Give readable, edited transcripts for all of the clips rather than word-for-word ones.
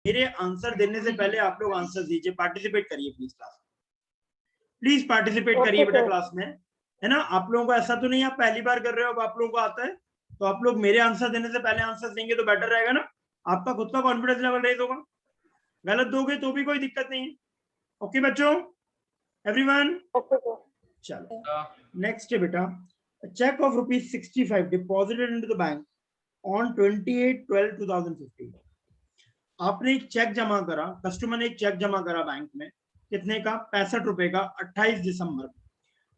मेरे आंसर देने से पहले आप लोग आंसर दीजिए, पार्टिसिपेट करिए प्लीज क्लास में, प्लीज पार्टिसिपेट करिए बेटा क्लास में, है ना। आप लोगों को ऐसा तो नहीं आप पहली बार कर रहे हो, अब आप लोगों को आता है, तो आप लोग मेरे आंसर देने से पहले आंसर देंगे तो बेटर रहेगा ना, आपका खुद का कॉन्फिडेंस लेवल रेज होगा। गलत दोगे तो भी कोई दिक्कत नहीं है। ओके बच्चों, एवरीवन। चलो नेक्स्ट है बेटा, cheque of ₹65 deposited into the bank on 28/12/2015। आपने एक चेक जमा करा, कस्टमर ने एक चेक जमा करा बैंक में, कितने का? ₹65 का, 28 दिसंबर,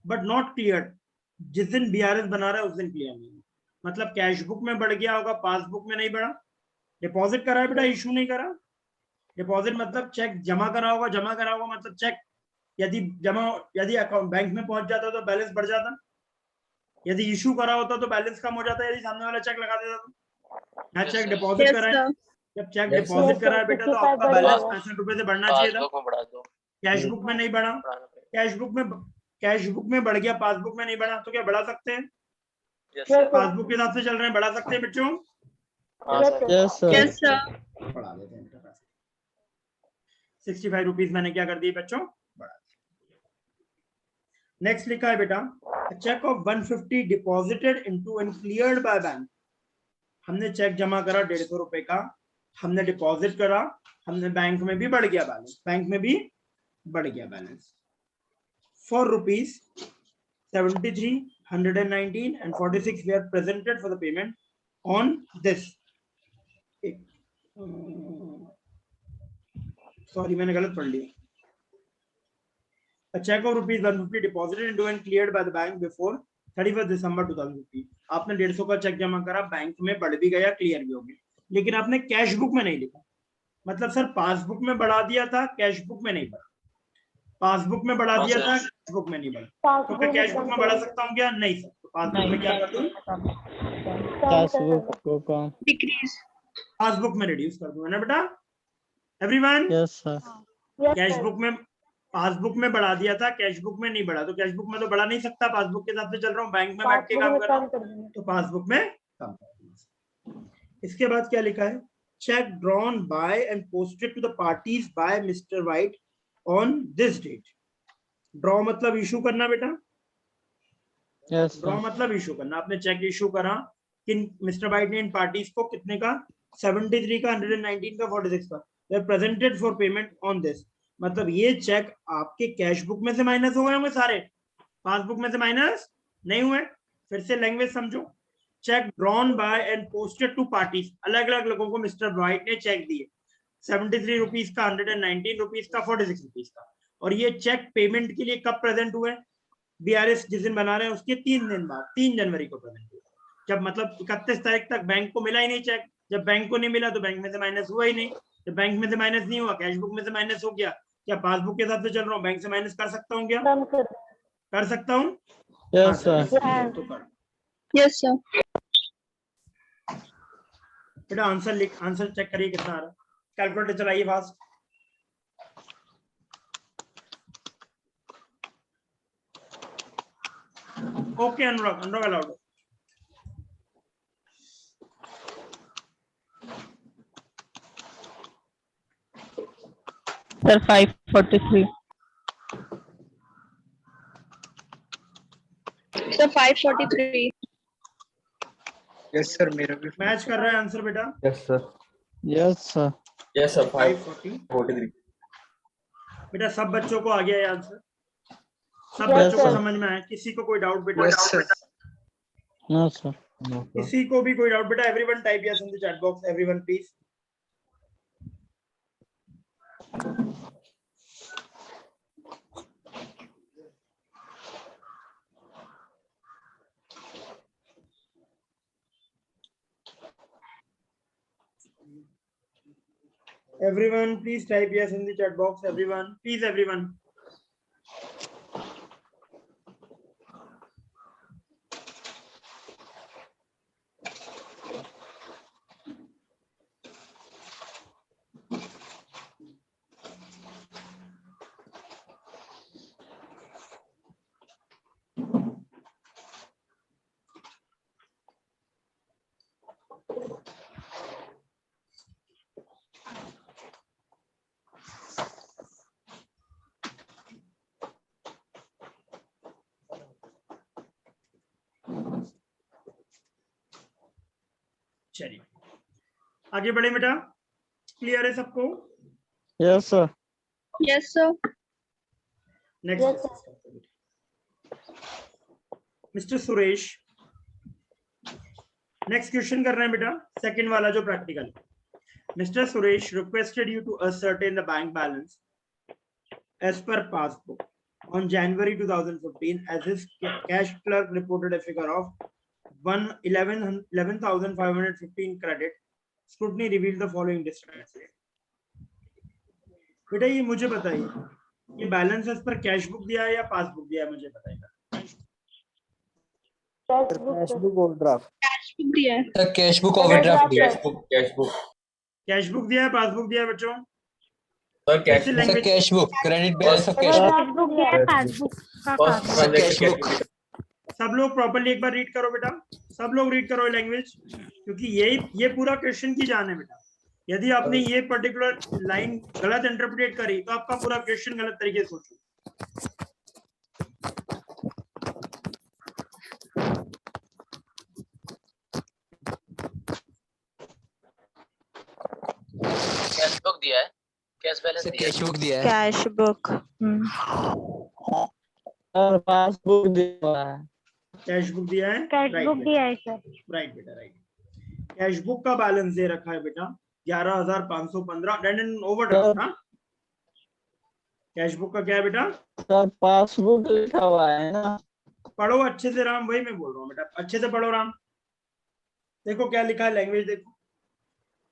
बट नॉट क्लियर। जिस दिन बीआरएस बना रहा है उस दिन क्लियर नहीं, मतलब कैश बुक में बढ़ गया होगा, पासबुक में नहीं बढ़ा। डिपॉजिट करा है बेटा, इशू नहीं करा। डिपॉजिट मतलब चेक जमा करा होगा, जमा करा होगा मतलब चेक यदि अकाउंट बैंक में पहुंच जाता तो बैलेंस बढ़ जाता, यदि इशू करा होता तो बैलेंस कम हो जाता, यदि सामने वाला चेक लगा देता तो। यहाँ चेक डिपॉजिट करा है, जब चेक डिपॉजिट करा है बेटा तो आपका बैलेंस ₹65 से बढ़ना चाहिए था, कैश बुक में नहीं बढ़ा। कैश बुक में बढ़ गया, पासबुक में नहीं बढ़ा, तो क्या बढ़ा सकते हैं? पासबुक के हिसाब से चल रहे हैं, बढ़ा सकते हैं बच्चों? Yes sir. बढ़ा देते हैं बेटा। ₹65 मैंने क्या कर दिए बच्चों? बढ़ा दिए। नेक्स्ट लिखा है बेटा, cheque of 150 deposited into and cleared by bank. हमने चेक जमा करा ₹150 का, हमने डिपॉजिट करा, हमने बैंक में भी बढ़ गया बैलेंस, बैंक में भी बढ़ गया balance for ₹73, 119 and 46 were presented for the payment on this. Sorry मैंने गलत पढ़ लिया। A check of ₹150 deposited into and cleared by the bank before 31st December 2015. आपने 150 का चेक जमा करा, बैंक में बढ़ भी गया, क्लियर भी हो गया, लेकिन आपने कैश बुक में नहीं लिखा। मतलब सर पासबुक में बढ़ा दिया था, कैश बुक में नहीं बढ़ा। पासबुक में बढ़ा दिया था, कैश बुक में नहीं बढ़ा, तो क्या कैश बुक में बढ़ा सकता हूँ क्या? नहीं सर, तो पासबुक में क्या कर दूं? डिक्रीज। पासबुक में रिड्यूस कर दूंगा ना बेटा। Everyone, yes sir. Cash book में, पासबुक में बढ़ा दिया था, कैश बुक में नहीं बढ़ा, तो कैश बुक में तो बढ़ा नहीं सकता, पासबुक के हिसाब से चल रहा हूँ, बैंक में बैठ के काम कर रहा हूँ, तो पासबुक में कम कर दूंगा। इसके बाद क्या लिखा है, cheque drawn by and posted to the parties by mister White on this date. Draw मतलब इशू करना बेटा, यस ड्रॉ सर। मतलब इशू करना। आपने चेक इशू करा, किन मिस्टर वाइट ने इन पार्टीज को, कितने का? 73 का, 119 का, 46 का, they presented for payment on this. मतलब ये चेक आपके कैश बुक में से माइनस हो गए होंगे सारे, पासबुक में से माइनस नहीं हुए। फिर से लैंग्वेज समझो, cheque drawn by and posted to parties, अलग अलग लोगों को मिस्टर वाइट ने चेक दिए, ₹73 का, ₹119 का, ₹46 का, और ये चेक पेमेंट के लिए कब प्रेजेंट हुए? बीआरएस जिस दिन बना रहे हैं उसके 3 दिन बाद, 3 जनवरी को प्रेजेंट हुआ, जब मतलब 31 तारीख तक बैंक को मिला ही नहीं चेक। जब बैंक को नहीं मिला तो बैंक में से माइनस हुआ ही नहीं, जब बैंक में से माइनस नहीं हुआ, कैश बुक में से माइनस हो गया, क्या पासबुक के हिसाब से चल रहा हूँ, बैंक से माइनस कर सकता हूँ क्या? कर सकता हूँ? Yes sir. तो कर यस सर। बेटा आंसर लिख, आंसर चेक करिए कितना आ रहा है, कैलकुलेटर चलाइए fast. Okay Anurag, Anurag allowed. Sir 543। Sir 543। Yes sir, मेरा भी मैच कर रहा है आंसर बेटा। Yes sir. Yes sir. Yes sir, 543 बेटा। सब बच्चों को आ गया ये आंसर, सब Yes, बच्चों को sir. समझ में आया? किसी को कोई डाउट बेटा? Yes sir. No sir. किसी को भी कोई डाउट बेटा? Everyone type yes in the chat box, everyone please. Everyone, please type yes in the chat box. Everyone, please, everyone. चलिए आगे बढ़े बेटा, क्लियर है सबको? Yes, sir. Yes, sir. Next mister Suresh, next question कर रहे हैं बेटा, सेकंड वाला जो practical. Mister Suresh requested you to ascertain the bank balance as per passbook on January 2015 as his cash clerk reported a figure of 11,515 credit. Scrutiny revealed the following discrepancy. बेटा ये मुझे बताइए, ये balance as per cash book दिया है या passbook दिया है, मुझे बताइएगा। Cash book overdraft. Cash book दिया है। सर कैश बुक ओवरड्राफ्ट दिया है। कैश बुक दिया है, पासबुक दिया है बच्चों? सर कैश कैसे sir language? Cash book credit balance of cash book. सब लोग प्रॉपर्ली एक बार रीड करो बेटा, सब लोग रीड करो लैंग्वेज, क्योंकि ये पूरा क्वेश्चन की जान है बेटा। यदि आपने ये पर्टिकुलर लाइन गलत इंटरप्रेट करी तो आपका पूरा क्वेश्चन गलत तरीके से सोचो। कैश बुक दिया है, कैश बैलेंस दिया है। कैश बुक दिया है। Cash book. और पासबुक दिया है। कैश बुक दिया है, कैश बुक दिया है सर। राइट बेटा, राइट। कैश बुक का बैलेंस दे रखा है बेटा 11,515 ओवरड्राफ्ट। हाँ, कैश बुक का क्या है बेटा? सर पासबुक लिखा हुआ है ना। पढ़ो अच्छे से राम, वही मैं बोल रहा हूँ बेटा, अच्छे से पढ़ो राम। देखो क्या लिखा है, लैंग्वेज देखो।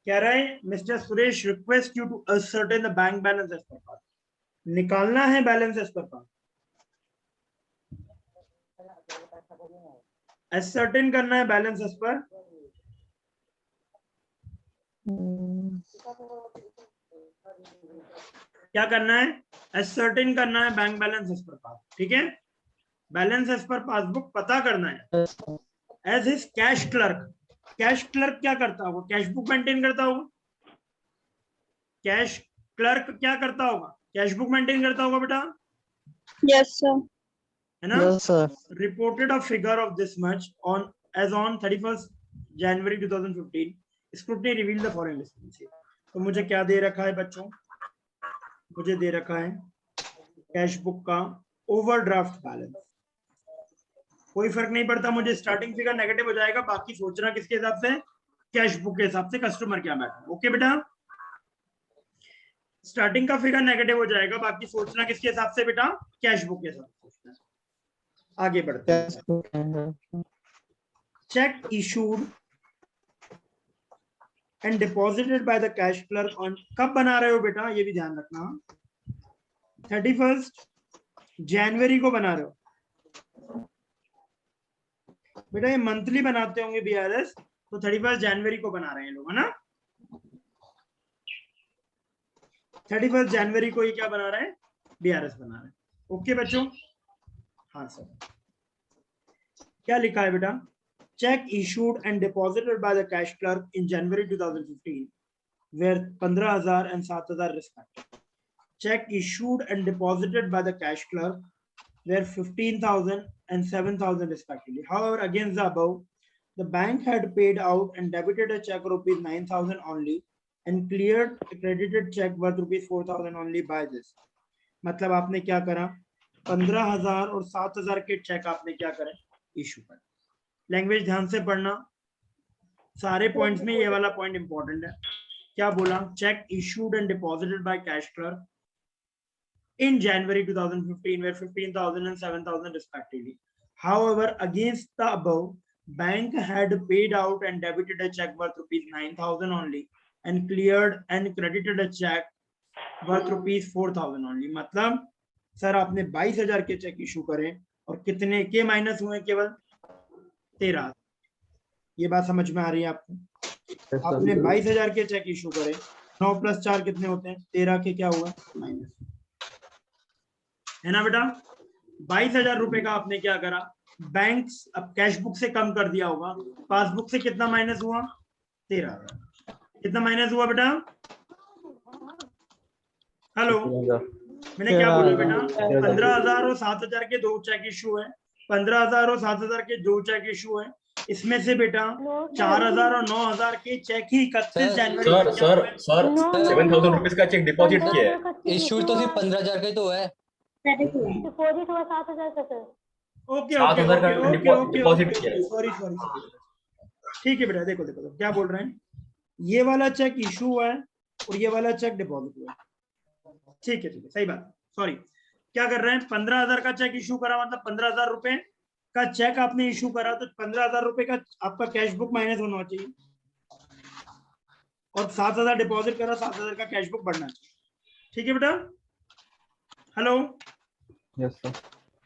कह रहा है mister Suresh request you to ascertain the bank balance as per pass. निकालना है बैलेंस एज पर पास, ascertain करना है बैलेंस एज पर। क्या करना है? ascertain करना है बैंक बैलेंस एज पर पास, ठीक है? बैलेंस एज पर पासबुक पता करना है। As his cash clerk, cash clerk क्या करता होगा? कैश बुक मेंटेन करता होगा। कैश क्लर्क क्या करता होगा? कैश बुक मेंटेन करता होगा बेटा, Yes, sir. है ना? Yes, sir. Reported a figure of this much on as on 31st January 2015. Scrutiny revealed the following discrepancy. तो मुझे क्या दे रखा है बच्चों? मुझे दे रखा है कैश बुक का ओवरड्राफ्ट बैलेंस। कोई फर्क नहीं पड़ता मुझे, स्टार्टिंग फिगर नेगेटिव हो जाएगा, बाकी सोचना किसके हिसाब से? कैश बुक के हिसाब से, कस्टमर क्या बैठा। ओके बेटा, स्टार्टिंग का फिगर नेगेटिव हो जाएगा, बाकी सोचना किसके हिसाब से बेटा? कैश बुक के हिसाब से सोचना है। आगे बढ़ते हैं। Check issued and deposited by the cash clerk on, कब बना रहे हो बेटा ये भी ध्यान रखना, 31st जनवरी को बना रहे हो बेटा। ये मंथली बनाते होंगे बीआरएस, तो 31st जनवरी को बना रहे हैं लोग, है ना? 31st जनवरी को ये क्या बना रहे हैं? बीआरएस बना रहे हैं। ओके बच्चों, हाँ सर। क्या लिखा है बेटा? Cheque issued and deposited by the cash clerk in January 2015 were 15,000 and 7,000 respectively. Check issued and deposited by the cash clerk were 15,000 and 7,000 respectively. However, against the above, the bank had paid out and debited a check rupees 9,000 only and cleared a credited check worth rupees 4,000 only by this. मतलब आपने क्या करा? 15,000 और 7,000 के check आपने क्या करें? Issue कर। लैंग्वेज ध्यान से पढ़ना, सारे पॉइंट्स में ये वाला पॉइंट इंपॉर्टेंट है। क्या बोला? Check issued and deposited by cash clerk in January 2015 were 15,000 and 7,000 respectively. However, against the above, bank had paid out and debited a check worth rupees 9,000 only and cleared and credited a check worth rupees 4,000 only. मतलब sir आपने 22,000 के check issue करें और कितने के minus हुए? केवल 13। ये बात समझ में आ रही है आपको? आपने 22,000 के चेक इशू करे, 9 + 4 कितने होते हैं? 13 के क्या हुआ? माइनस, है ना बेटा? 22,000 रुपए का आपने क्या करा? बैंक अब कैश बुक से कम कर दिया होगा, पासबुक से कितना माइनस हुआ? 13,000। कितना माइनस हुआ बेटा? हेलो, मैंने क्या बोला बेटा? 15,000 और 7,000 के दो चेक इशू है, 15,000 और 7,000 के दो चेक इशू है, इसमें से बेटा 4000 और 9000 के चेक ही 31 जनवरी सर को क्या सर हुए? सर 7,000 रुपीज का चेक डिपॉजिट किया है। इश्यू तो सिर्फ 15,000 का ही तो है। डिपॉजिट हुआ 7,000 का सर। ओके 7,000 का डिपॉजिट किया है। सॉरी ठीक है बेटा, देखो देखो देखो, क्या बोल रहे हैं, ये वाला चेक इशू हुआ है और ये वाला चेक डिपॉजिट हुआ है। ठीक है सही बात। सॉरी, क्या कर रहे हैं, 15,000 का चेक इशू करा, मतलब 15,000 रुपए का चेक आपने इशू करा, तो 15,000 रुपए का आपका कैश बुक माइनस होना चाहिए, और 7,000 डिपॉजिट करा, 7,000 का कैश बुक बढ़ना चाहिए। ठीक है बेटा, hello. Yes, sir.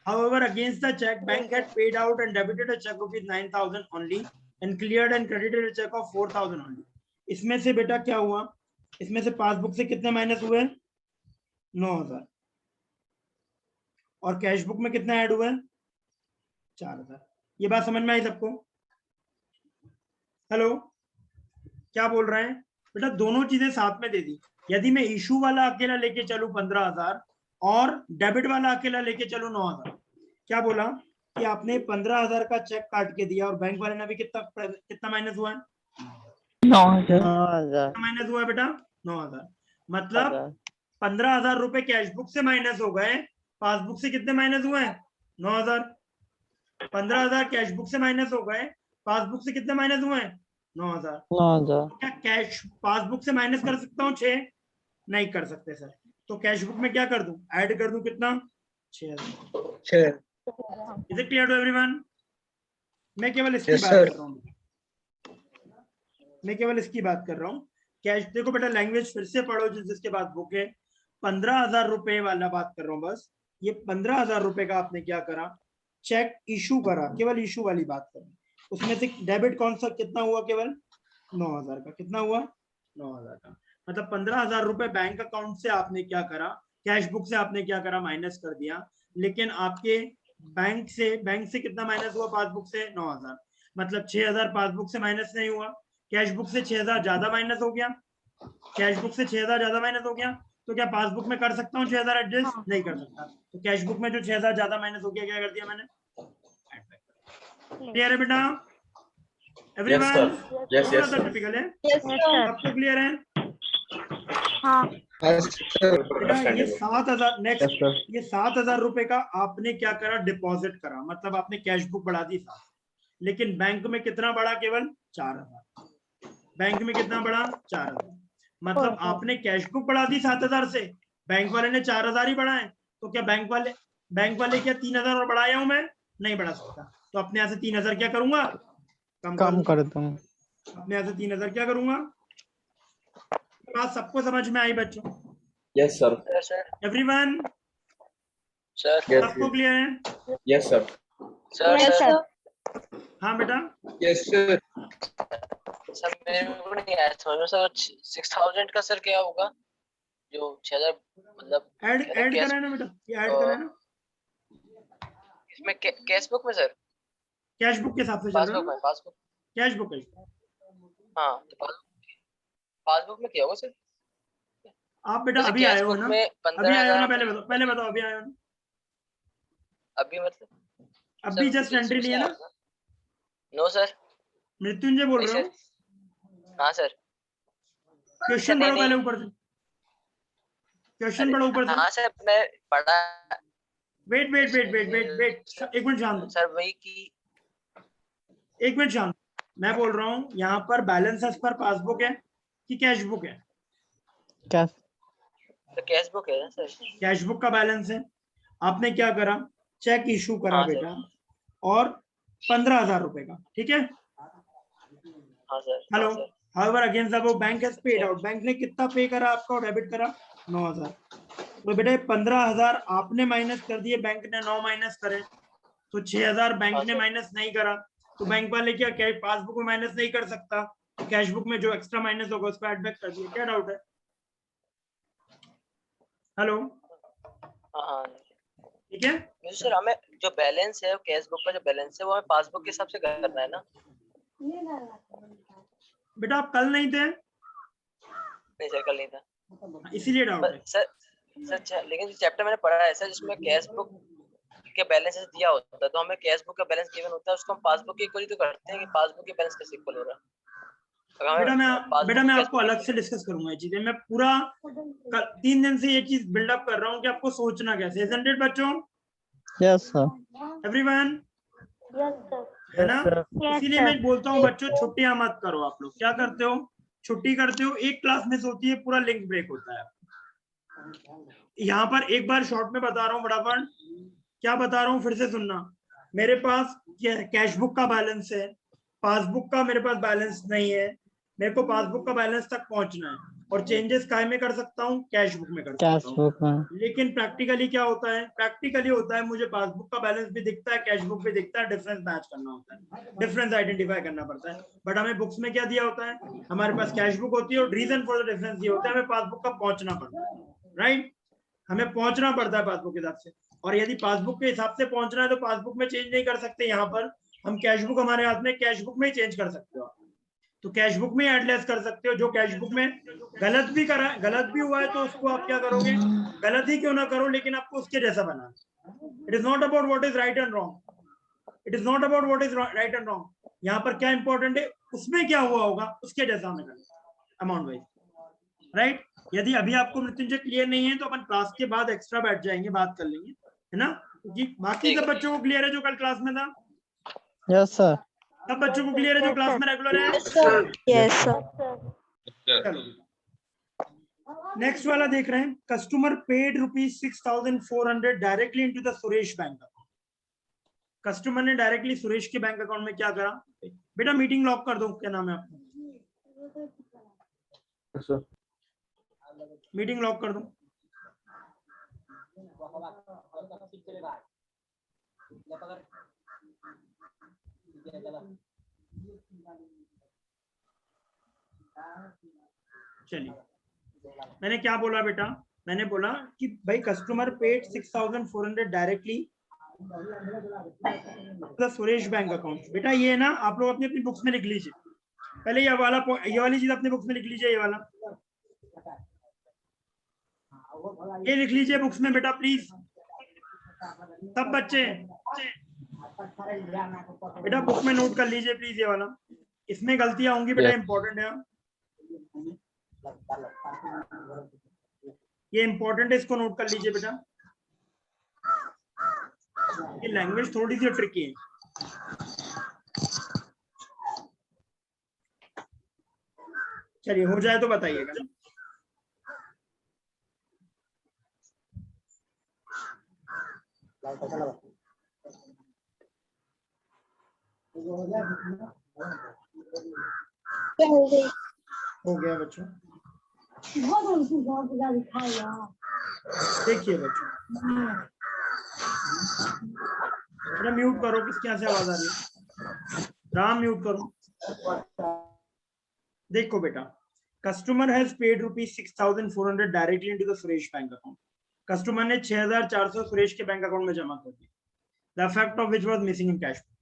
However, against the check, bank had paid out and debited a check rupees 9,000 only and cleared and credited a check of 4,000 only. इसमें से बेटा क्या हुआ, इसमें से पासबुक से कितने माइनस हुए? 9,000, और कैश बुक में कितना ऐड हुआ है? 4,000। ये बात समझ में आई सबको? हेलो, क्या बोल रहे हैं बेटा, दोनों चीजें साथ में दे दी। यदि मैं इशू वाला अकेला लेके चलूं 15,000 और डेबिट वाला अकेला लेके चलूं 9,000, क्या बोला कि आपने 15,000 का चेक काट के दिया और बैंक वाले ने भी कितना माइनस हुआ है? 9,000। माइनस हुआ है बेटा 9,000, मतलब 15,000 रुपए कैश बुक से माइनस हो गए, पासबुक से कितने माइनस हुए हैं? 9,000। 15,000 कैश बुक से माइनस हो गए, पासबुक से कितने माइनस हुए हैं? 9,000। 9,000। क्या कैश पासबुक से माइनस कर सकता हूँ 6? नहीं कर सकते सर, तो कैश बुक में क्या कर दूं, ऐड कर दूं कितना? 6,000। Is it clear to everyone? मैं केवल इसकी बात कर रहा हूँ, मैं केवल इसकी बात कर रहा हूँ। कैश देखो बेटा, लैंग्वेज फिर से पढ़ो जिसके बाद बुक है। 15,000 रुपए वाला बात कर रहा हूँ बस। ये 15,000 रुपए का आपने क्या करा, चेक इशू करा, केवल इशू वाली बात करें। उसमें से डेबिट कौन सा कितना हुआ? केवल 9,000 का। कितना हुआ? 9,000 का। मतलब 15,000 रुपए बैंक अकाउंट से आपने क्या करा, कैश बुक से आपने क्या करा, माइनस कर दिया। लेकिन आपके बैंक से कितना माइनस हुआ? पासबुक से 9,000। मतलब 6,000 पासबुक से माइनस नहीं हुआ, कैश बुक से 6,000 ज्यादा माइनस हो गया। कैश बुक से 6,000 ज्यादा माइनस हो गया, तो क्या पासबुक में कर सकता हूँ 6,000 एडजस्ट? नहीं कर सकता। तो कैश बुक में जो 6,000 ज्यादा माइनस हो गया, क्या कर दिया मैंने? क्लियर है बेटा everyone? Yes, yes, sir. Typical है, Yes, sir. सबको क्लियर है? हाँ बेटा ये 7,000 नेक्स्ट, Yes, sir. ये 7,000 रुपए का आपने क्या करा, डिपॉजिट करा, मतलब आपने कैश बुक बढ़ा दी 7, लेकिन बैंक में कितना बढ़ा? केवल 4,000। बैंक में कितना बढ़ा? 4,000। मतलब आपने कैश बुक बढ़ा दी 7,000 से, बैंक वाले ने 4,000 ही बढ़ाए, तो क्या बैंक वाले क्या 3,000 और बढ़ाया हूं मैं? नहीं बढ़ा सकता, तो अपने यहाँ से 3,000 क्या करूंगा? कम कर दूं। अपने यहाँ से 3,000 क्या करूंगा? बात सबको समझ में आई बच्चों? Yes, sir. Sir everyone? Sir Yes, सबको क्लियर है? yes, sir. Sir Yes, sir sir. हाँ बेटा, Yes, sir. सर मेरे को नहीं आया समझ में सर। 6,000 का सर क्या होगा, जो 6,000 मतलब ऐड कैश- करा है ना बेटा, ये ऐड करा है ना, इसमें कैश बुक में सर, कैश बुक के हिसाब से चल रहा पासबुक है, में पासबुक कैश बुक। हाँ तो पासबुक में क्या होगा सर? आप बेटा जैसे अभी आए कैश हो बुक ना, में अभी आए हो ना, 15,000 पहले बताओ अभी आए हो ना? अभी मतलब अभी जस्ट एंट्री नहीं है ना? No sir. मृत्युंजय बोल रहे हो? हाँ सर। क्वेश्चन नहीं, पढ़ो नहीं। पहले ऊपर से, क्वेश्चन पढ़ो ऊपर से। हाँ सर मैं पढ़ा। वेट, एक मिनट शांत, सर वही की एक मिनट शांत। मैं बोल रहा हूँ यहाँ पर बैलेंस एज पर पासबुक है कि कैश बुक है? कैश कैश बुक है ना सर। कैश बुक का बैलेंस है। आपने क्या करा, चेक इशू करा हाँ, बेटा, और 15,000 रुपए का, ठीक है? हाँ सर। हेलो, हाँ, sir. however against the above bank has paid out, bank ने कितना पे करा आपका, डेबिट करा 9,000। तो बेटा 15,000 आपने माइनस कर दिए, बैंक ने 9 माइनस करे, तो 6,000 बैंक हाँ, ने सर। माइनस नहीं करा, तो बैंक वाले क्या कैश पासबुक में माइनस नहीं कर सकता, तो कैश बुक में जो एक्स्ट्रा माइनस होगा उसको ऐड बैक कर दिया। क्या डाउट है? हेलो, हाँ, ठीक है? नहीं सर हमें जो बैलेंस है कैश बुक का जो बैलेंस है वो हमें पासबुक के हिसाब से करना है ना? बेटा आप कल नहीं थे, नहीं सर कल नहीं था इसीलिए डाउट है। सर लेकिन जो चैप्टर मैंने पढ़ा है सर जिसमें कैश बुक के बैलेंस दिया होता है तो हमें कैश बुक का बैलेंस गिवन होता है, उसको हम पासबुक के इक्वल ही तो करते हैं कि पासबुक के बैलेंस कैसे इक्वल हो रहा है। बेटा मैं आपको अलग से डिस्कस करूंगा ये चीजें। मैं पूरा 3 दिन से ये चीज बिल्डअप कर रहा हूँ कि आपको सोचना कैसे। इजंट इट बच्चों? Yes sir. Everyone yes sir. है ना? Yes, इसीलिए sir. मैं बोलता हूँ बच्चों छुट्टियां मत करो। आप लोग क्या करते हो? छुट्टी करते हो, एक क्लास मिस होती है, पूरा लिंक ब्रेक होता है। यहाँ पर एक बार शॉर्ट में बता रहा हूँ फटाफट, क्या बता रहा हूँ फिर से सुनना। मेरे पास कैश बुक का बैलेंस है, पासबुक का मेरे पास बैलेंस नहीं है। मेरे को पासबुक का बैलेंस तक पहुंचना है और चेंजेस काय में कर सकता हूँ? कैश बुक में कर सकता कैश हूँ। बुक में। लेकिन प्रैक्टिकली क्या होता है? प्रैक्टिकली होता है मुझे पासबुक का बैलेंस भी दिखता है, कैश बुक भी दिखता है, डिफरेंस मैच करना होता है, डिफरेंस आइडेंटिफाई करना पड़ता है। बट हमें बुक्स में क्या दिया होता है? हमारे पास कैश बुक होती है और रीजन फॉर द डिफरेंस ये होता है हमें पासबुक का पहुंचना पड़ता है, राइट? हमें पहुंचना पड़ता है पासबुक के हिसाब से। और यदि पासबुक के हिसाब से पहुंचना है तो पासबुक में चेंज नहीं कर सकते। यहाँ पर हम कैश बुक हमारे हाथ में, कैश बुक में ही चेंज कर सकते हो। तो कैश बुक में एड लेस कर सकते हो। जो कैश बुक में गलत भी करा, गलत भी हुआ है तो उसको आप क्या करोगे? गलत ही क्यों ना करो, लेकिन आपको उसके जैसा बनाना। It is not about what is right and wrong, it is not about what is right and wrong. यहाँ पर क्या इंपॉर्टेंट है? उसमें क्या हुआ होगा उसके जैसा हमें करना, अमाउंट वाइज, राइट? यदि अभी आपको मृत्युंजय क्लियर नहीं है तो अपन क्लास के बाद एक्स्ट्रा बैठ जाएंगे, बात कर लेंगे, है ना? क्योंकि बाकी सब बच्चों को क्लियर है जो कल क्लास में था? Yes sir. सब बच्चों को क्लियर है जो क्लास में रेगुलर है? Yes, sir. चलो नेक्स्ट वाला देख रहे हैं। Customer paid ₹6,400 directly into the Suresh bank account. Customer ने डायरेक्टली सुरेश के बैंक अकाउंट में क्या करा? बेटा मीटिंग लॉक कर दो। क्या नाम है आपका? सर मीटिंग लॉक कर दो। चलिए मैंने क्या बोला बेटा? मैंने बोला कि भाई customer paid 6,400 directly Suresh bank account. बेटा ये ना आप लोग अपनी अपनी बुक्स में लिख लीजिए। पहले ये वाली चीज अपने बुक्स में लिख लीजिए। ये वाला ये लिख लीजिए बुक्स में बेटा प्लीज, सब बच्चे बेटा बुक में नोट कर लीजिए प्लीज। ये वाला, इसमें गलतियां होंगी बेटा, इंपॉर्टेंट है, ये इंपॉर्टेंट है, इसको नोट कर लीजिए बेटा। ये लैंग्वेज थोड़ी सी ट्रिकी है। चलिए हो जाए तो बताइएगा। हो गया बच्चों? देखिए बच्चों, अरे म्यूट करो, किसके यहाँ से आवाज आ रही है? राम म्यूट करो। देखो बेटा, customer has paid ₹6,400 directly into the Suresh bank account. Customer ने 6,400 सुरेश के बैंक अकाउंट में जमा कर दिया। The fact of which was missing in cash book.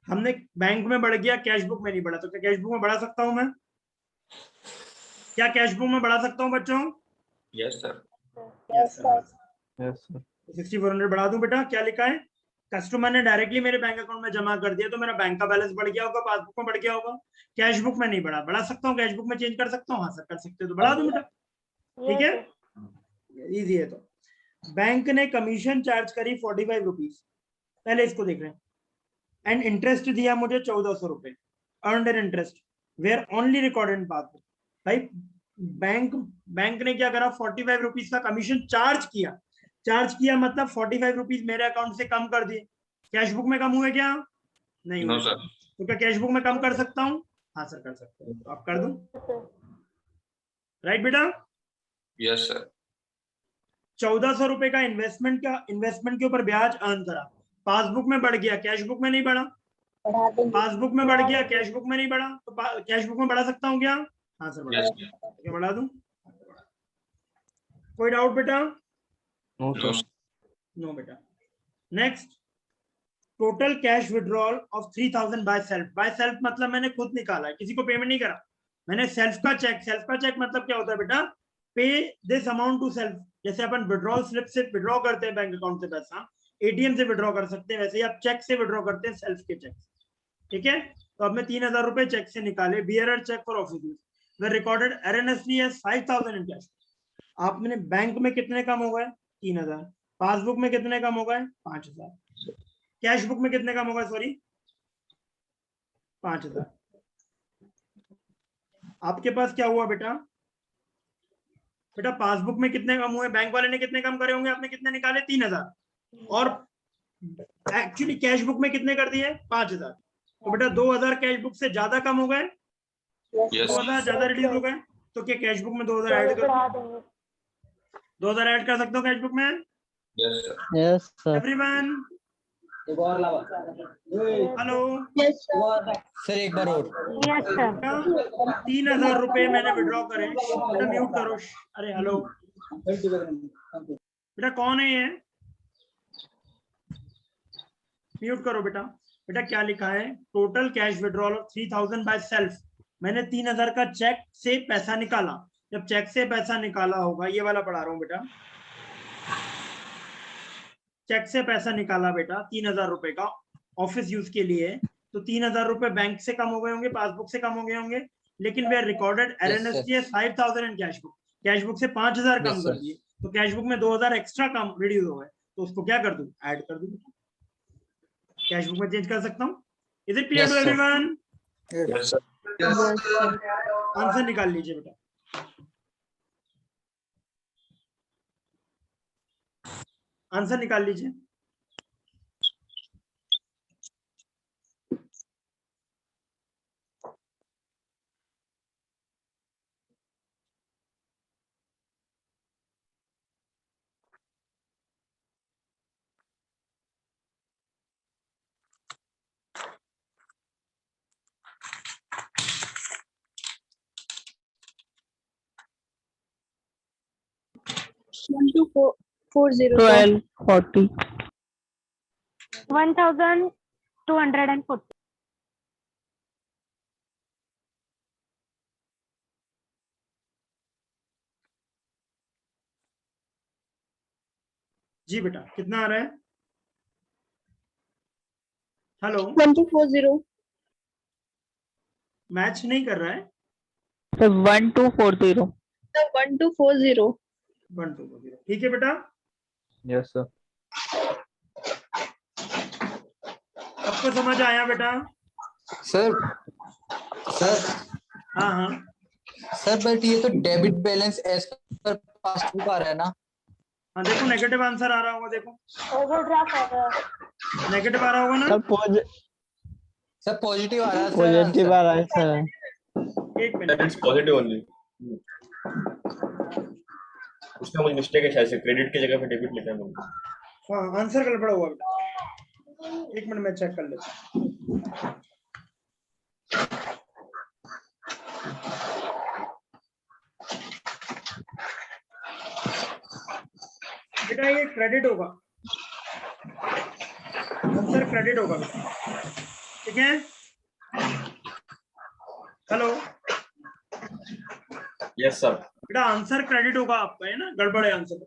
हमने बैंक में बढ़ गया, कैश बुक में नहीं बढ़ा, तो क्या कैश बुक में बढ़ा सकता हूं मैं? क्या कैश बुक में बढ़ा सकता हूं बच्चों? Yes sir. Yes sir. 6,400 बढ़ा दूं बेटा? क्या लिखा है? कस्टमर ने डायरेक्टली मेरे बैंक अकाउंट में जमा कर दिया तो मेरा बैंक का बैलेंस बढ़ गया होगा, पासबुक में बढ़ गया होगा। कैश बुक में नहीं बढ़ा, बढ़ा सकता हूँ, कैश बुक में चेंज कर सकता हूँ। हाँ सर कर सकते हो, तो बढ़ा दूं बेटा, ठीक है, इजी है। तो बैंक ने कमीशन चार्ज करी 45 रुपीज, पहले इसको देख रहे हैं। एंड इंटरेस्ट दिया मुझे 1,400 रुपए, earned an interest were only recorded in passbook. भाई बैंक ने क्या करा? 45 रुपीज का कमीशन चार्ज किया। चार्ज किया मतलब 45 रुपीज मेरे अकाउंट से कम कर दिए। कैश बुक में कम हुए क्या? नहीं हुए। सर। तो क्या कैश बुक में कम कर सकता हूँ? हाँ सर कर सकते हो, तो आप कर दूं, राइट बेटा? Yes sir. 1,400 रुपए का इन्वेस्टमेंट के ऊपर ब्याज अर्न करा। पासबुक में बढ़ गया, कैश बुक में नहीं बढ़ा। पासबुक में बढ़ गया, कैश बुक में नहीं बढ़ा, तो कैश बुक में बढ़ा सकता हूँ क्या? हाँ सर बढ़ा, क्या बढ़ा दूं? कोई डाउट बेटा? No sir. नो बेटा। Next, total cash withdrawal of 3,000 by self. By self मतलब मैंने खुद निकाला है, किसी को पेमेंट नहीं करा, मैंने सेल्फ का चेक। सेल्फ का चेक मतलब क्या होता है बेटा? पे दिस अमाउंट टू सेल्फ। जैसे अपन विड्रॉल स्लिप से विड्रॉ करते हैं बैंक अकाउंट से पैसा, एटीएम से विड्रॉ कर सकते हैं, वैसे ही आप चेक से विड्रॉ करते हैं, सेल्फ के चेक। ठीक है, तो अब मैं 3000 रुपए चेक से निकाले, bearer cheque for office use, they recorded erroneously as 5000 in cash. आपने बैंक में कितने कम हो गए? 3000। पासबुक में कितने कम हो गए? 5000। कैश बुक में कितने कम हो गए? सॉरी, 5000। आपके पास क्या हुआ बेटा? बेटा पासबुक में कितने कम हुए? बैंक वाले ने कितने कम करे होंगे? आपने कितने निकाले? 3000। और एक्चुअली कैश बुक में कितने कर दिए? 5000। तो बेटा 2000 कैश बुक से ज्यादा कम हो गए, Yes. 2000 ज्यादा रिड्यूस हो गए। तो क्या कैश बुक में 2000 ऐड कर, बढ़ा देंगे 2000 ऐड कर सकते हो कैश बुक में? Yes, sir. Yes, sir. Everyone hello, Yes, sir. Sir एक बार और। यस सर 3000 रुपए मैंने विड्रॉ करे। बेटा म्यूट करो। अरे हेलो बेटा, कौन है ये? म्यूट करो बेटा। बेटा क्या लिखा है? Total cash withdrawal of 3000 by self. मैंने 3000 का चेक से पैसा निकाला। जब चेक से पैसा निकाला होगा, ये वाला पढ़ा रहा हूं बेटा, चेक से पैसा निकाला बेटा 3000 रुपए का ऑफिस यूज के लिए, तो 3000 रुपए बैंक से कम हो गए होंगे, पासबुक से कम हो गए होंगे, लेकिन they recorded erroneously as 5000 and cash book. Cash book से 5000 कम Yes, कर sir. दिए, तो कैश बुक में 2000 एक्स्ट्रा कम रिड्यूस हो गए, तो उसको क्या कर दूं? ऐड कर दूं। कैश बुक में चेंज कर सकता हूं। Is it clear Yes, too sir. Everyone? Yes, sir. Answer निकाल लीजिए बेटा। आंसर निकाल लीजिए। One two four four zero. 1240. 1240 जी बेटा, कितना आ रहा है? हेलो, 1240. मैच नहीं कर रहा है। Sir, 1240. Sir, 1240. 1240। ठीक है बेटा, Yes, sir. सबको समझ आया बेटा? सर सर हाँ हाँ सर बट ये तो debit balance as per passbook आ रहा है ना। हाँ, देखो नेगेटिव आंसर आ रहा होगा, देखो ओवरड्राफ्ट आ रहा है नेगेटिव आ रहा होगा ना? Sir, सर पॉजिटिव आ रहा है positive सर। आ रहा है sir. एक मिनट। It's positive only. उसका मुझे मिस्टेक है शायद से, क्रेडिट की जगह पे डेबिट लिखा है मैंने। हाँ, आंसर गड़बड़ हुआ बेटा। एक मिनट में चेक कर लेता हूँ। बेटा ये क्रेडिट होगा, आंसर क्रेडिट होगा बेटा। ठीक है, हेलो यस सर। बेटा आंसर क्रेडिट होगा आपका, है ना? गड़बड़ है आंसर।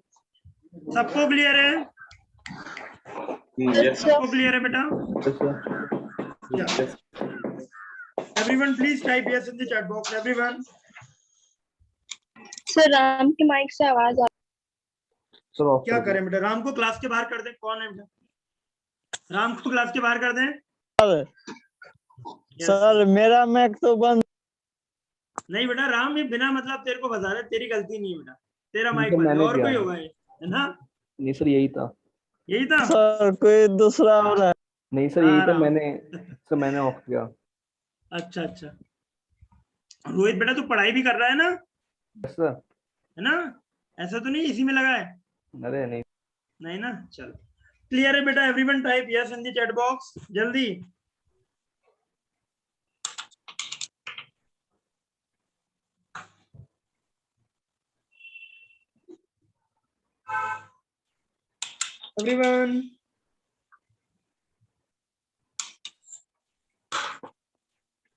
सबको क्लियर है? यस सबको क्लियर है बेटा? Everyone please type yes in the chat box. Everyone Sir, Ram की माइक से आवाज आ क्या करें बेटा? राम को क्लास के बाहर कर दें। कौन है बेटा? राम को क्लास के बाहर कर दें। Yes. सर मेरा मैक तो बंद। नहीं बेटा, राम ये बिना मतलब तेरे को बता रहे, तेरी गलती नहीं है बेटा, तेरा माइक तो बंद है। मैंने और किया कोई है। होगा ये, है ना? नहीं सर यही था। यही था? सर कोई दूसरा हो रहा है। नहीं सर हाँ, यही था, राम। मैंने ऑफ किया। अच्छा अच्छा, रोहित बेटा तू पढ़ाई भी कर रहा है ना? Yes sir. है ना? ऐसा तो नहीं इसी में लगा है? अरे नहीं। नहीं ना? चलो क्लियर है बेटा। Everyone type yes in the chat box जल्दी। एवरीवन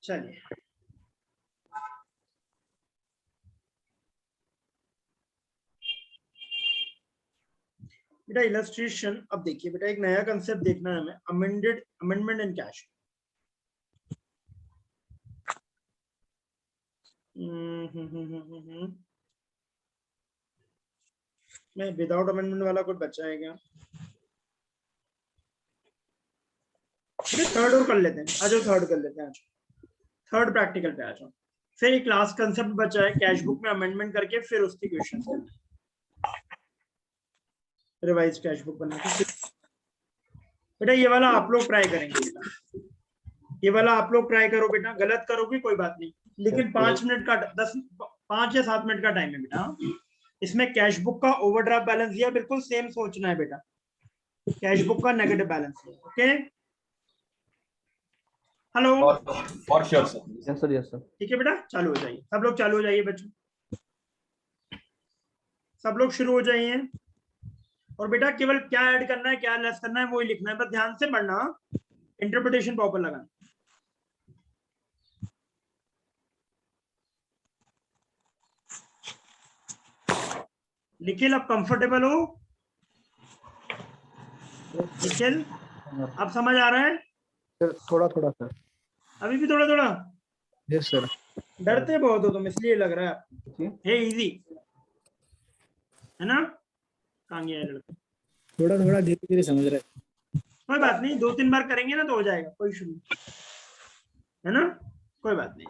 चलिए, बेटा इलस्ट्रेशन, अब देखिए बेटा एक नया कंसेप्ट देखना है हमें, अमेंडमेंट इन कैश। मैं विदाउट अमेंडमेंट वाला कुछ बचा है क्या? थर्ड और कर लेते हैं, आज थर्ड कर लेते हैं, आज थर्ड प्रैक्टिकल पे आ जाओ। फिर एक लास्ट कंसेप्ट बचा है कैश बुक में अमेंडमेंट करके फिर उसकी क्वेश्चन करना, रिवाइज कैश बुक बना के। बेटा ये वाला आप लोग ट्राई करेंगे बेटा, ये वाला आप लोग ट्राई करो बेटा, गलत करोगे कोई बात नहीं, लेकिन 5 मिनट का 5 या 7 मिनट का टाइम है बेटा। इसमें कैश बुक का ओवरड्राफ्ट बैलेंस दिया, बिल्कुल सेम सोचना है बेटा, कैश बुक का नेगेटिव बैलेंस है। ओके हेलो, और sure sir. Yes sir, yes sir. ठीक है बेटा, चालू हो जाइए सब लोग, चालू हो जाइए बच्चों, सब लोग शुरू हो जाइए। और बेटा केवल क्या ऐड करना है क्या लेस करना है वही लिखना है, बस ध्यान से पढ़ना, इंटरप्रिटेशन प्रॉपर लगाना। निखिल अब कंफर्टेबल हो? निखिल अब समझ आ रहा है? थोड़ा थोड़ा सर। अभी भी थोड़ा थोड़ा? Yes sir. डरते बहुत हो तुम, इसलिए लग रहा है आपको। हे इजी है ना? कहाँ गया है लड़का? थोड़ा थोड़ा धीरे धीरे समझ रहे। कोई बात नहीं, 2-3 बार करेंगे ना तो हो जाएगा, कोई इशू नहीं है ना, कोई बात नहीं।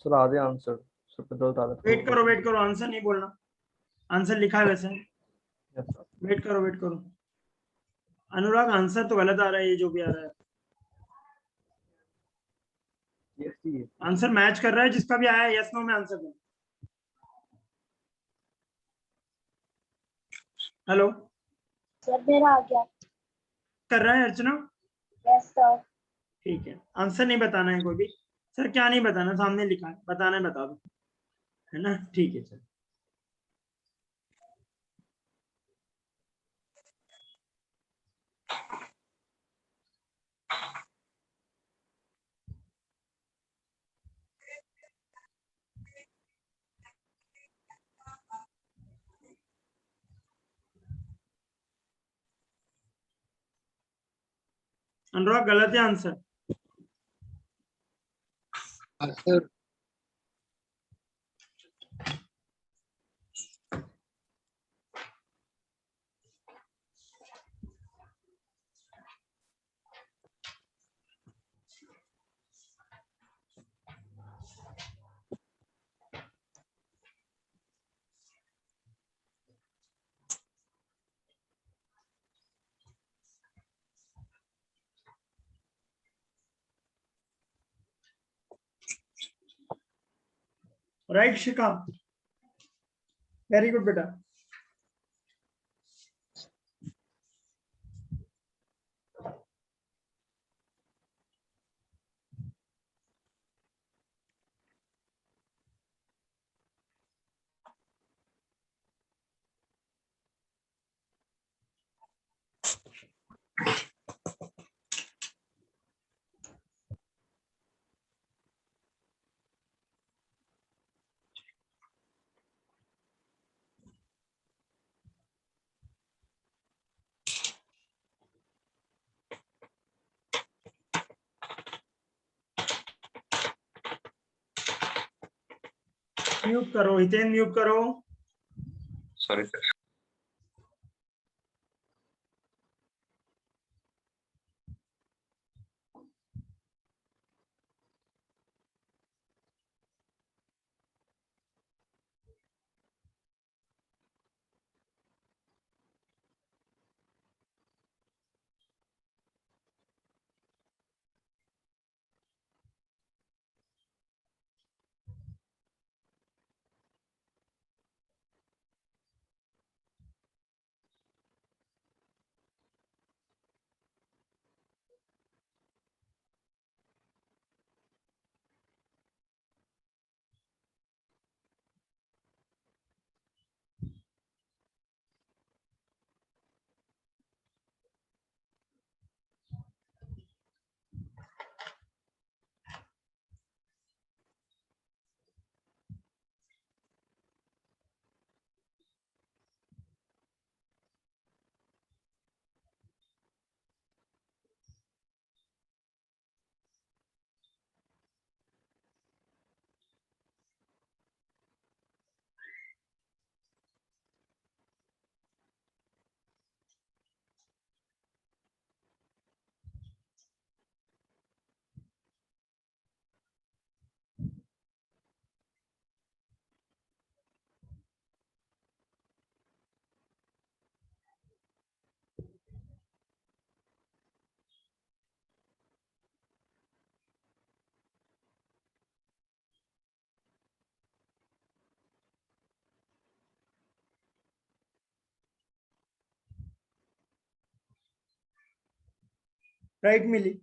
सर आधे आंसर सर पे दो आधे। वेट करो, आंसर नहीं बोलना, आंसर लिखा है वैसे। Yes sir. वेट करो। अनुराग आंसर तो गलत आ रहा है, ये जो भी आ रहा है यस जी। आंसर मैच कर रहा है जिसका भी आया है, यस नो में आंसर दो। हेलो सर मेरा आ गया। कर रहा है अर्चना? Yes sir. ठीक है, आंसर नहीं बताना है कोई भी। सर क्या नहीं बताना, सामने लिखा है, बताना है बता दो, है ना? ठीक है सर। अनुराग गलत है आंसर। सर राइट शिखा, वेरी गुड बेटा। म्यूट करो हितेन, म्यूट करो। Sorry sir. राइट मिली।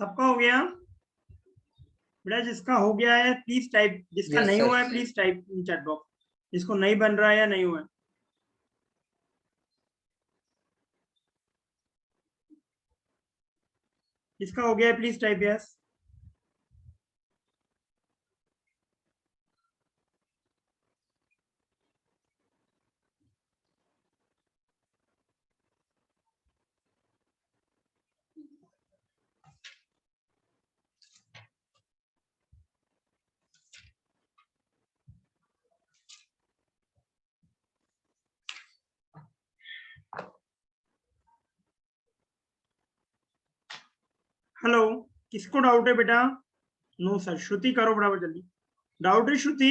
सबका हो गया बेटा? जिसका हो गया है प्लीज टाइप, जिसका Yes, नहीं sir. हुआ है please type in chat box. इसको नहीं बन रहा है या नहीं हुआ है? इसका हो गया है, प्लीज टाइप यस। हेलो, किसको डाउट है बेटा? नो सर, श्रुति करो बराबर जल्दी। डाउट है श्रुति?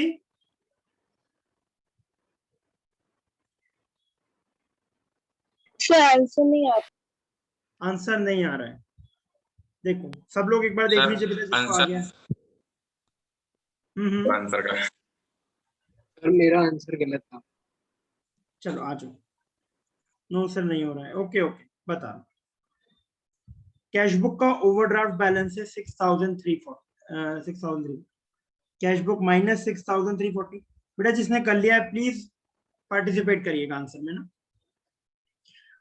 सर आंसर नहीं आ रहा। आंसर नहीं आ रहा है। देखो सब लोग एक बार देख सर, लीजिए बेटा जिसको आ आंसर- गया। आंसर का सर मेरा आंसर गलत था। चलो आ जाओ। नो सर नहीं हो रहा है। ओके ओके बता। कैश बुक का ओवरड्राफ्ट बैलेंस है 6,340 कैश बुक माइनस 6,340। बेटा जिसने कर लिया है प्लीज पार्टिसिपेट करिएगा आंसर में ना।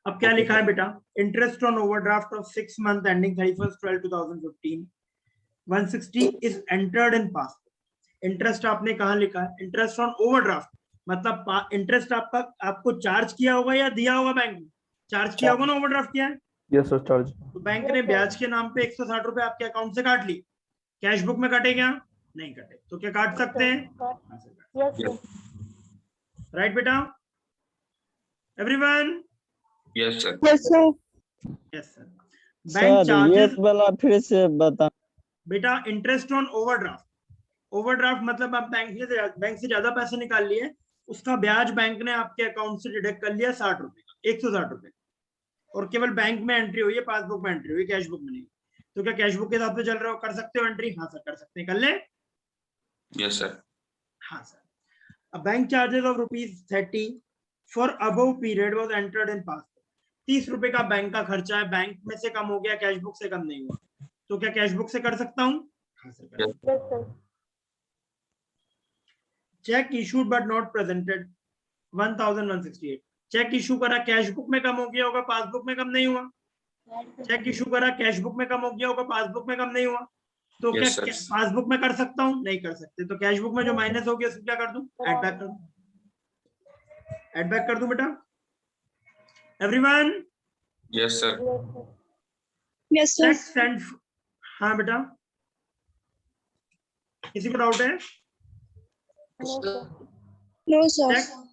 अब क्या लिखा है बेटा? Interest on overdraft of 6 month ending 31/12/2015 160 is entered in past. Interest आपने कहाँ लिखा है? इंटरेस्ट ऑन ओवरड्राफ्ट मतलब इंटरेस्ट आपका आपको चार्ज किया होगा या दिया होगा बैंक ने? चार्ज किया होगा ना, ओवरड्राफ्ट किया है यस सर, चार्ज। तो बैंक ने ब्याज के नाम पे 160 रुपए आपके अकाउंट से काट ली। कैश बुक में कटे क्या? नहीं कटे। तो क्या काट सकते हैं? Yes sir. राइट बेटा? Everyone? Yes sir. Yes sir. Yes sir. Bank charges वाला फिर से बता। बेटा इंटरेस्ट ऑन ओवरड्राफ्ट। ओवरड्राफ्ट मतलब आप बैंक से ज्यादा पैसे निकाल लिए, उसका ब्याज बैंक ने आपके अकाउंट से डिडक्ट कर लिया 60 रुपए का, 160 रुपए, और केवल बैंक में एंट्री हुई है, पासबुक में एंट्री हुई, कैश बुक में नहीं। तो क्या कैश बुक के हिसाब से चल रहे हो? कर सकते हो एंट्री? हाँ सर कर सकते हैं। कर ले? Yes sir. हाँ sir. A bank charges of ₹30 for above period was entered in past। 30 रुपए का बैंक का खर्चा है, बैंक में से कम हो गया, कैश बुक से कम नहीं हुआ, तो क्या कैश बुक से कर सकता हूँ? हाँ सर कर सकता हूँ। Yes sir. Cheque issued but not presented 1168। Cheque issue करा, कैश बुक में कम हो गया होगा, पासबुक में कम नहीं हुआ। चेक इशू करा, कैश बुक में कम हो गया होगा, पासबुक में कम नहीं हुआ, तो क्या Yes, sir. पासबुक में कर सकता हूँ? नहीं कर सकते। तो कैश बुक में जो माइनस हो गया उसको क्या कर दूं? ऐड बैक कर दूं। ऐड बैक कर दूं बेटा? Everyone? Yes sir. Yes cheque sir. Send. हाँ बेटा, किसी को डाउट है? No sir. Cheque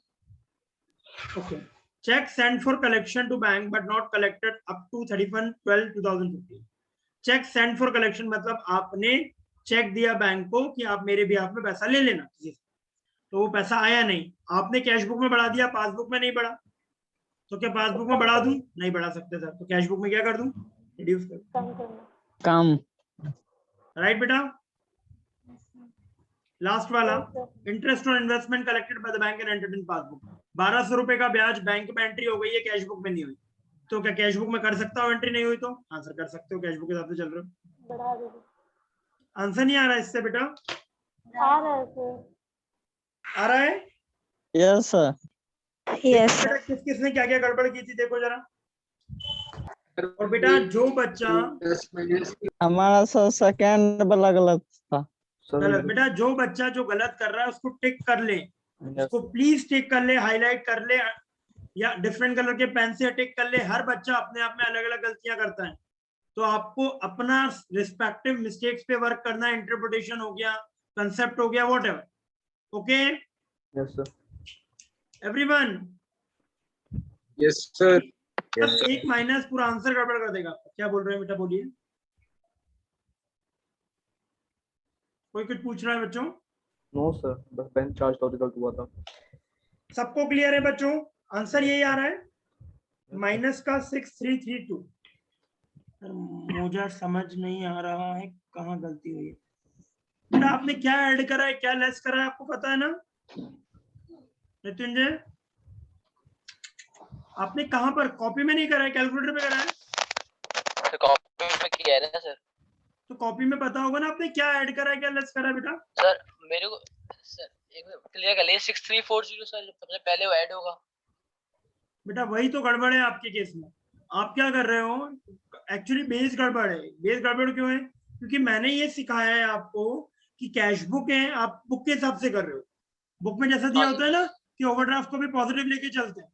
okay. Cheque send for collection to bank but not collected up to 31/12/2015। Cheque send for collection मतलब आपने चेक दिया बैंक को कि आप मेरे बिहाफ में पैसा ले लेना किसी से, तो वो पैसा आया नहीं, आपने कैश बुक में बढ़ा दिया, पासबुक में नहीं बढ़ा, तो क्या पासबुक में बढ़ा दूं? नहीं बढ़ा सकते सर। तो कैश बुक में क्या कर दूं? रिड्यूस कर दूं। कम। राइट बेटा? लास्ट वाला, interest on investment collected by the bank and entered in passbook. 1200 रुपए का ब्याज बैंक में एंट्री हो गई है, कैश बुक में नहीं हुई, तो क्या कैश बुक में कर सकता हूँ एंट्री नहीं हुई तो? हाँ सर कर सकते हो, कैश बुक के हिसाब से चल रहे हो। आंसर नहीं आ रहा है इससे बेटा? आ रहा है सर। आ रहा है? Yes sir. यस। बेटा किस किसने क्या क्या गड़बड़ की थी देखो जरा। और बेटा जो बच्चा हमारा सर सेकंड वाला गलत था। गलत, बेटा जो बच्चा जो गलत कर रहा है उसको टिक कर ले, उसको प्लीज टिक कर ले, हाईलाइट कर ले, या डिफरेंट कलर के पेन से टिक कर ले। हर बच्चा अपने आप में अलग अलग गलतियां करता है, तो आपको अपना रिस्पेक्टिव मिस्टेक्स पे वर्क करना है। इंटरप्रिटेशन हो गया, कंसेप्ट हो गया, whatever. Okay yes sir. Everyone? Yes sir. बस एक माइनस पूरा आंसर गड़बड़ कर देगा। क्या बोल रहे हैं बेटा? बोलिए। कोई कुछ पूछ रहा है बच्चों? नो सर, बस बैंक चार्ज का रिजल्ट हुआ था। सबको क्लियर है बच्चों? आंसर यही आ रहा है माइनस का 6332। मुझे समझ नहीं आ रहा है कहाँ गलती हुई है। बेटा आपने क्या ऐड करा है, क्या लेस करा है, आपको पता है ना नितिन? आपने कहाँ पर? कॉपी में नहीं करा है, कैलकुलेटर पे करा है? तो कॉपी में किया है ना सर। तो कॉपी में पता होगा ना आपने क्या ऐड करा है, क्या लेस करा है बेटा? सर मेरे को सर एक बार क्लियर कर लिए 6340 सर सबसे पहले वो ऐड होगा। बेटा वही तो गड़बड़ है आपके केस में। आप क्या कर रहे हो, एक्चुअली बेस गड़बड़ है। बेस गड़बड़ क्यों है? क्योंकि मैंने ये सिखाया है आपको कि कैश बुक है, आप बुक के हिसाब से कर रहे हो। बुक में जैसा दिया हाँ होता है ना कि ओवरड्राफ्ट को भी पॉजिटिव लेके चलते हैं,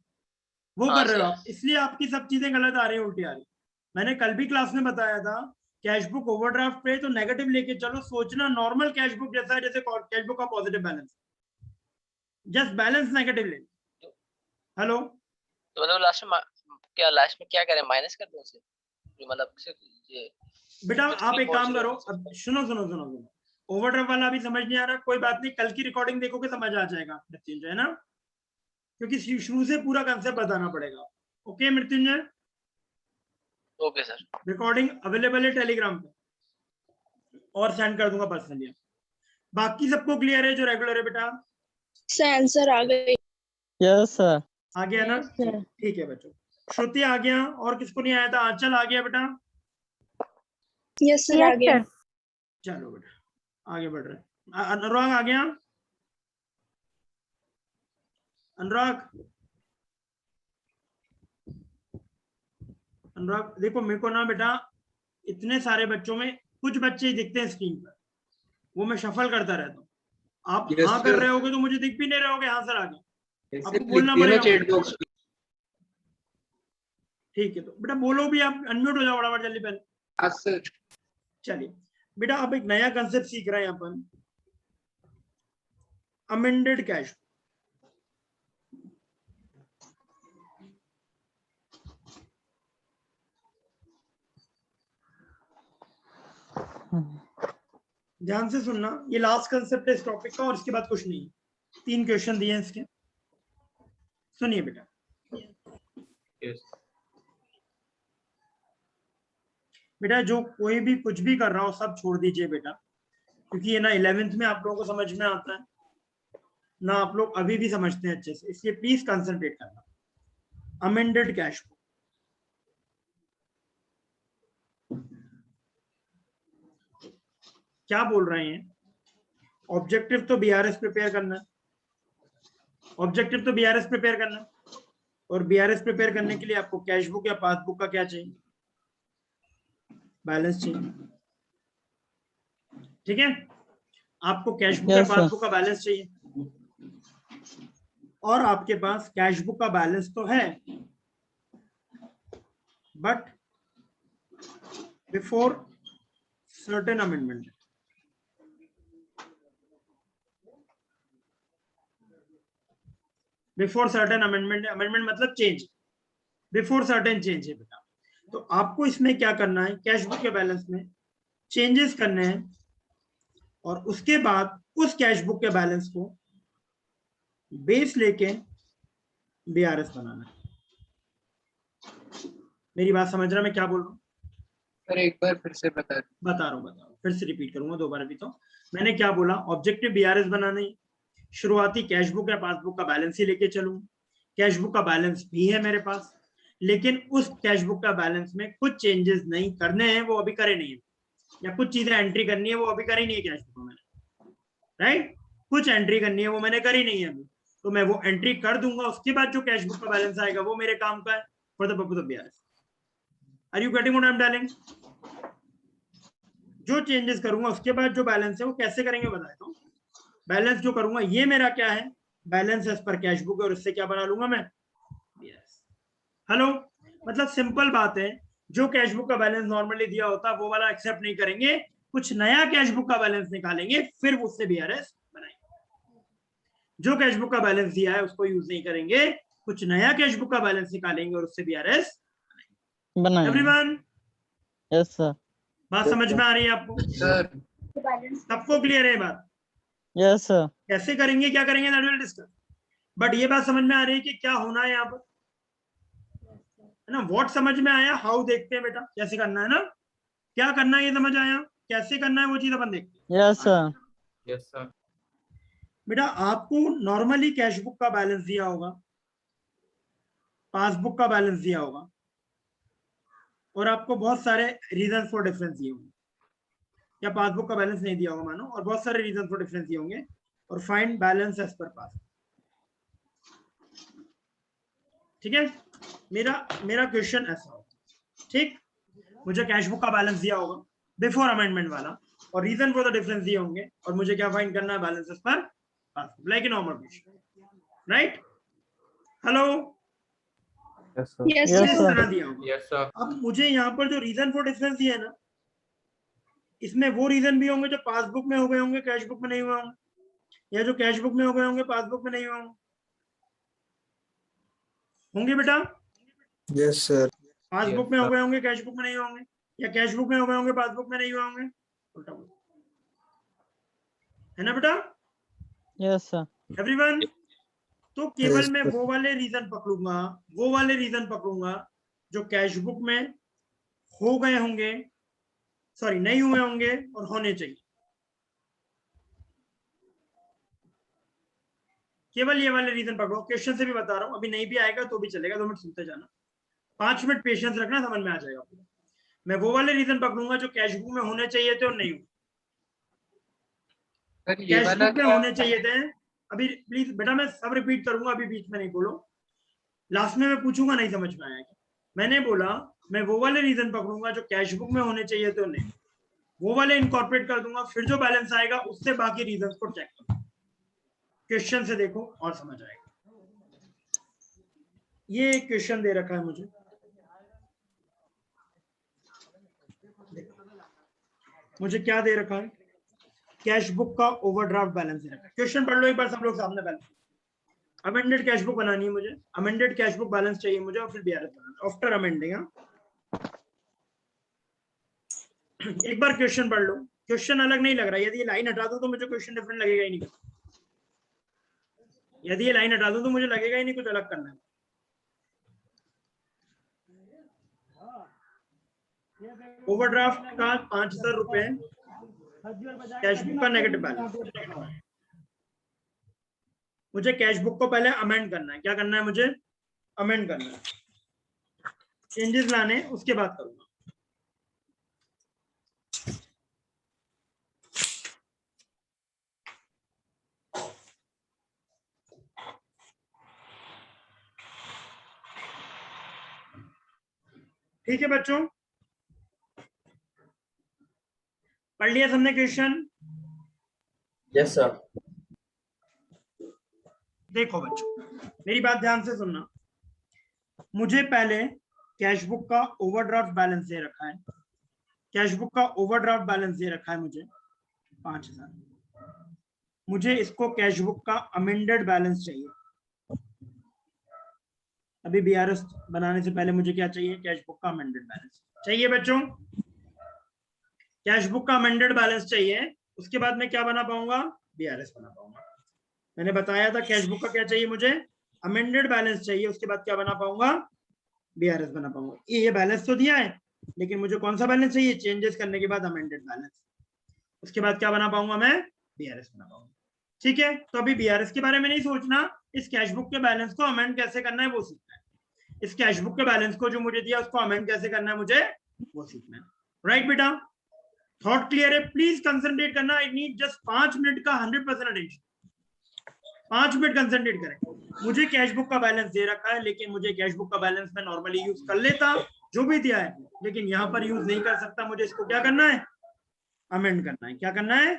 वो हाँ कर रहे हो सर। आप, इसलिए आपकी सब चीजें गलत आ रही है, उल्टी आ रही है। मैंने कल भी क्लास में बताया था, कैश बुक ओवरड्राफ्ट पे तो नेगेटिव लेके चलो, सोचना नॉर्मल कैश बुक जैसा है, जैसे कैश बुक का positive balance, just balance negative ले। हेलो, तो मतलब लास्ट में क्या करें, माइनस कर दें उसे, जो मतलब सिर्फ ये बेटा आप एक काम 6340 करो, अब सुनो, ओवरड्राफ्ट वाला अभी समझ नहीं आ रहा, कोई बात नहीं, कल की रिकॉर्डिंग देखोगे समझ आ जाएगा मृत्युंजय, है ना? क्योंकि शुरू से पूरा कंसेप्ट बताना पड़ेगा। Okay Mrityunjay, okay sir. Recording available है टेलीग्राम पे और सेंड कर दूंगा पर्सनली। बाकी सबको क्लियर है जो रेगुलर है बेटा? सर आंसर आ गई। Yes sir. आ गया ना? ठीक है बच्चों, श्रुति आ गया, और किसको नहीं आया था? आंचल आ गया बेटा? यस सर आ यस गया। सर। चलो बेटा आगे बढ़ रहे हैं। अनुराग आ गया? अनुराग, अनुराग देखो मेरे को ना बेटा इतने सारे बच्चों में कुछ बच्चे ही दिखते हैं स्क्रीन पर, वो मैं शफल करता रहता हूँ। आप हाँ कर रहे होगे तो मुझे दिख भी नहीं रहे होगे। हाँ सर आ गया, आपको बोलना पड़ेगा चैट बॉक्स। ठीक है, तो बेटा बोलो भी, आप अनम्यूट हो जाओ बराबर जल्दी पहले। चलिए बेटा, अब एक नया कंसेप्ट सीख रहे हैं अपन, अमेंडेड कैश। ध्यान से सुनना, ये लास्ट कंसेप्ट है इस टॉपिक का, और इसके बाद कुछ नहीं। 3 क्वेश्चन दिए हैं इसके, सुनिए बेटा। बेटा जो कोई भी कुछ भी कर रहा हो सब छोड़ दीजिए बेटा, क्योंकि ये ना 11th में आप लोगों को समझ में आता है ना, आप लोग अभी भी समझते हैं अच्छे से, इसलिए प्लीज कंसंट्रेट करना। अमेंडेड कैश फ्लो, क्या बोल रहे हैं? ऑब्जेक्टिव तो बीआरएस प्रिपेयर करना है, ऑब्जेक्टिव तो बीआरएस प्रिपेयर करना है, और बीआरएस प्रिपेयर करने के लिए आपको कैश बुक या पासबुक का क्या चाहिए? बैलेंस चाहिए। ठीक है, आपको कैश बुक या पासबुक का बैलेंस चाहिए, और आपके पास कैश बुक का बैलेंस तो है, but before certain amendment. Before certain amendment, amendment मतलब चेंज, बिफोर सर्टेन चेंज है बेटा। तो आपको इसमें क्या करना है, कैश बुक के बैलेंस में चेंजेस करने हैं, और उसके बाद उस कैश बुक के बैलेंस को बेस लेके बीआरएस बनाना है। मेरी बात समझ रहा मैं क्या बोल रहा हूँ? सर एक बार फिर से बता रहा हूँ, फिर से रिपीट करूंगा 2 बार अभी। तो मैंने क्या बोला, ऑब्जेक्टिव बीआरएस बनाने, शुरुआती कैश बुक या पासबुक का बैलेंस ही लेके चलूं। कैश बुक का बैलेंस भी है मेरे पास, लेकिन उस कैश बुक का बैलेंस में कुछ चेंजेस नहीं करने हैं, वो अभी करे नहीं है, या कुछ चीजें एंट्री करनी है वो अभी करी नहीं है कैश बुक में मैंने, राइट? कुछ एंट्री करनी है वो मैंने करी नहीं है अभी, तो मैं वो एंट्री कर दूंगा, उसके बाद जो कैश बुक का बैलेंस आएगा वो मेरे काम का है for the purpose of BRS. Are you getting what I am telling? जो चेंजेस करूंगा उसके बाद जो बैलेंस है वो कैसे करेंगे बताता हूँ। बैलेंस जो करूंगा ये मेरा क्या है, balance as per cash book, और इससे क्या बना लूंगा मैं? बीआरएस। हेलो, मतलब सिंपल बात है, जो कैश बुक का बैलेंस नॉर्मली दिया होता है वो वाला एक्सेप्ट नहीं करेंगे, कुछ नया कैश बुक का बैलेंस निकालेंगे, फिर उससे बीआरएस बनाएंगे। जो कैश बुक का बैलेंस दिया है उसको यूज नहीं करेंगे, कुछ नया कैश बुक का बैलेंस निकालेंगे और उससे बीआरएस बनाएंगे। Everyone, yes sir. बात समझ में आ रही है आपको? सर सबको क्लियर है बात? Yes sir. कैसे करेंगे, क्या करेंगे, दैट विल डिस्कस, बट ये बात समझ में आ रही है कि क्या होना है यहाँ पर, है ना? व्हाट समझ में आया, हाउ देखते हैं बेटा, कैसे करना है ना, क्या करना है ये समझ आया, कैसे करना है वो चीज अपन देखते हैं। Yes sir. Yes sir. बेटा आपको नॉर्मली कैश बुक का बैलेंस दिया होगा, पासबुक का बैलेंस दिया होगा, और आपको बहुत सारे रीजन फॉर डिफरेंस दिए होंगे, या पासबुक का बैलेंस नहीं दिया होगा मानो, और बहुत सारे रीजन फॉर डिफरेंस दिए होंगे, और फाइंड बैलेंस एज पर पास। ठीक है, मेरा क्वेश्चन ऐसा होगा, ठीक, मुझे कैश बुक का बैलेंस दिया होगा बिफोर अमेंडमेंट वाला, और रीजन फॉर द डिफरेंस दिए होंगे, और मुझे क्या फाइंड करना है, balance as per pass, like a normal question, right? Hello, Yes, sir. Yes, Yes, इस sir. तरह दिया होगा। Yes, sir. अब मुझे यहाँ पर जो रीजन फॉर डिफरेंस दिया है ना, इसमें वो रीजन भी होंगे जो पासबुक में हो गए होंगे, कैश बुक में नहीं हुए होंगे, या जो कैश बुक में हो गए होंगे पासबुक में नहीं हुए होंगे बेटा? Yes sir. पासबुक में हो गए होंगे, कैश बुक में नहीं होंगे, या कैश बुक में हो गए होंगे, पासबुक में नहीं हुए होंगे, उल्टा बोलो, है ना बेटा? Yes, sir. एवरीवन, तो केवल Yes, मैं sir. वो वाले रीजन पकड़ूंगा जो कैश बुक में हो गए होंगे, सॉरी नहीं हुए होंगे और होने चाहिए, केवल ये वाले रीजन पकड़ो। क्वेश्चन से भी बता रहा हूं, अभी नहीं भी आएगा तो भी चलेगा, 2 मिनट सुनते जाना, 5 मिनट पेशेंस रखना, समझ में आ जाएगा पूरा। मैं वो वाले रीजन पकड़ूंगा जो कैश बुक में होने चाहिए थे और नहीं हुए। कैश बुक में होने चाहिए थे, अभी प्लीज बेटा मैं सब रिपीट करूंगा, अभी बीच में नहीं बोलो, लास्ट में मैं पूछूंगा नहीं समझ में आया क्या। मैंने बोला मैं वो वाले रीजन पकड़ूंगा जो कैश बुक में होने चाहिए थे और नहीं, वो वाले इनकॉर्पोरेट कर दूंगा, फिर जो बैलेंस आएगा उससे बाकी रीजन को चेक करो। क्वेश्चन से देखो और समझ आएगा। ये क्वेश्चन दे रखा है मुझे, क्या दे रखा है, कैश बुक का ओवरड्राफ्ट बैलेंस दे रखा है। क्वेश्चन पढ़ लो एक बार सब लोग सामने पहले। अमेंडेड कैश बुक बनानी है मुझे, अमेंडेड कैश बुक बैलेंस चाहिए मुझे, और फिर बीआरएस बनाना आफ्टर अमेंडिंग। एक बार क्वेश्चन पढ़ लो, क्वेश्चन अलग नहीं लग रहा, यदि ये लाइन हटा दो तो मुझे क्वेश्चन डिफरेंट लगेगा ही नहीं, यदि ये लाइन हटा दो तो मुझे लगेगा ही नहीं कुछ अलग करना है। ओवरड्राफ्ट का 5,000 रुपए, कैश बुक का नेगेटिव बैलेंस। मुझे कैश बुक को पहले अमेंड करना है, क्या करना है मुझे, अमेंड करना है, चेंजेस लाने, उसके बाद करूंगा। ठीक है बच्चों, पढ़ लिया सबने क्वेश्चन? Yes, sir. देखो बच्चों मेरी बात ध्यान से सुनना, मुझे पहले कैश बुक का ओवरड्राफ्ट बैलेंस दे रखा है, कैश बुक का ओवरड्राफ्ट बैलेंस दे रखा है मुझे 5,000, मुझे इसको कैश बुक का अमेंडेड बैलेंस चाहिए। अभी बीआरएस बनाने से पहले मुझे क्या चाहिए, कैश बुक का अमेंडेड बैलेंस चाहिए बच्चों, कैश बुक का अमेंडेड बैलेंस चाहिए, उसके बाद मैं क्या बना पाऊंगा, बीआरएस बना पाऊंगा। मैंने बताया था कैश बुक का क्या चाहिए मुझे, अमेंडेड बैलेंस चाहिए, उसके बाद क्या बना पाऊंगा, बीआरएस बना पाऊंगा। ये बैलेंस तो दिया है, लेकिन मुझे कौन सा बैलेंस चाहिए, चेंजेस करने के बाद अमेंडेड बैलेंस, उसके बाद क्या बना पाऊंगा मैं, बीआरएस बना पाऊंगा। ठीक है, तो अभी बीआरएस के बारे में नहीं सोचना, इस कैश बुक के बैलेंस को अमेंड कैसे करना है वो सीखना है। इस कैश बुक के बैलेंस को जो मुझे दिया उसको अमेंड कैसे करना है मुझे वो सीखना है। राइट बेटा, थॉट क्लियर है? प्लीज कंसंट्रेट करना, आई नीड जस्ट 5 मिनट का 100% अटेंशन, 5 मिनट कंसंट्रेट करें। मुझे कैश बुक का बैलेंस दे रखा है, लेकिन मुझे कैश बुक का बैलेंस मैं नॉर्मली यूज कर लेता जो भी दिया है, लेकिन यहाँ पर यूज नहीं कर सकता, मुझे इसको क्या करना है, अमेंड करना है। क्या करना है,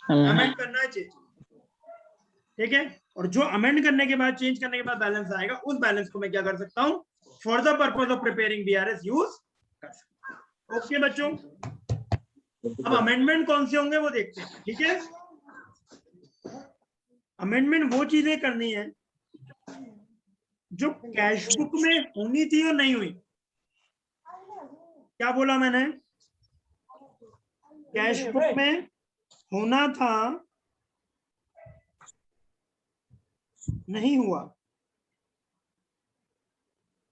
अमेंड करना है, चेंज। ठीक है, और जो अमेंड करने के बाद, चेंज करने के बाद बैलेंस आएगा, उस बैलेंस को मैं क्या कर सकता हूँ, for the purpose of preparing BRS use कर सकता हूँ। ओके बच्चों, अब अमेंडमेंट कौन से होंगे वो देखते हैं। ठीक है, अमेंडमेंट वो चीजें करनी है जो कैश बुक में होनी थी और नहीं हुई। क्या बोला मैंने, कैश बुक में होना था नहीं हुआ,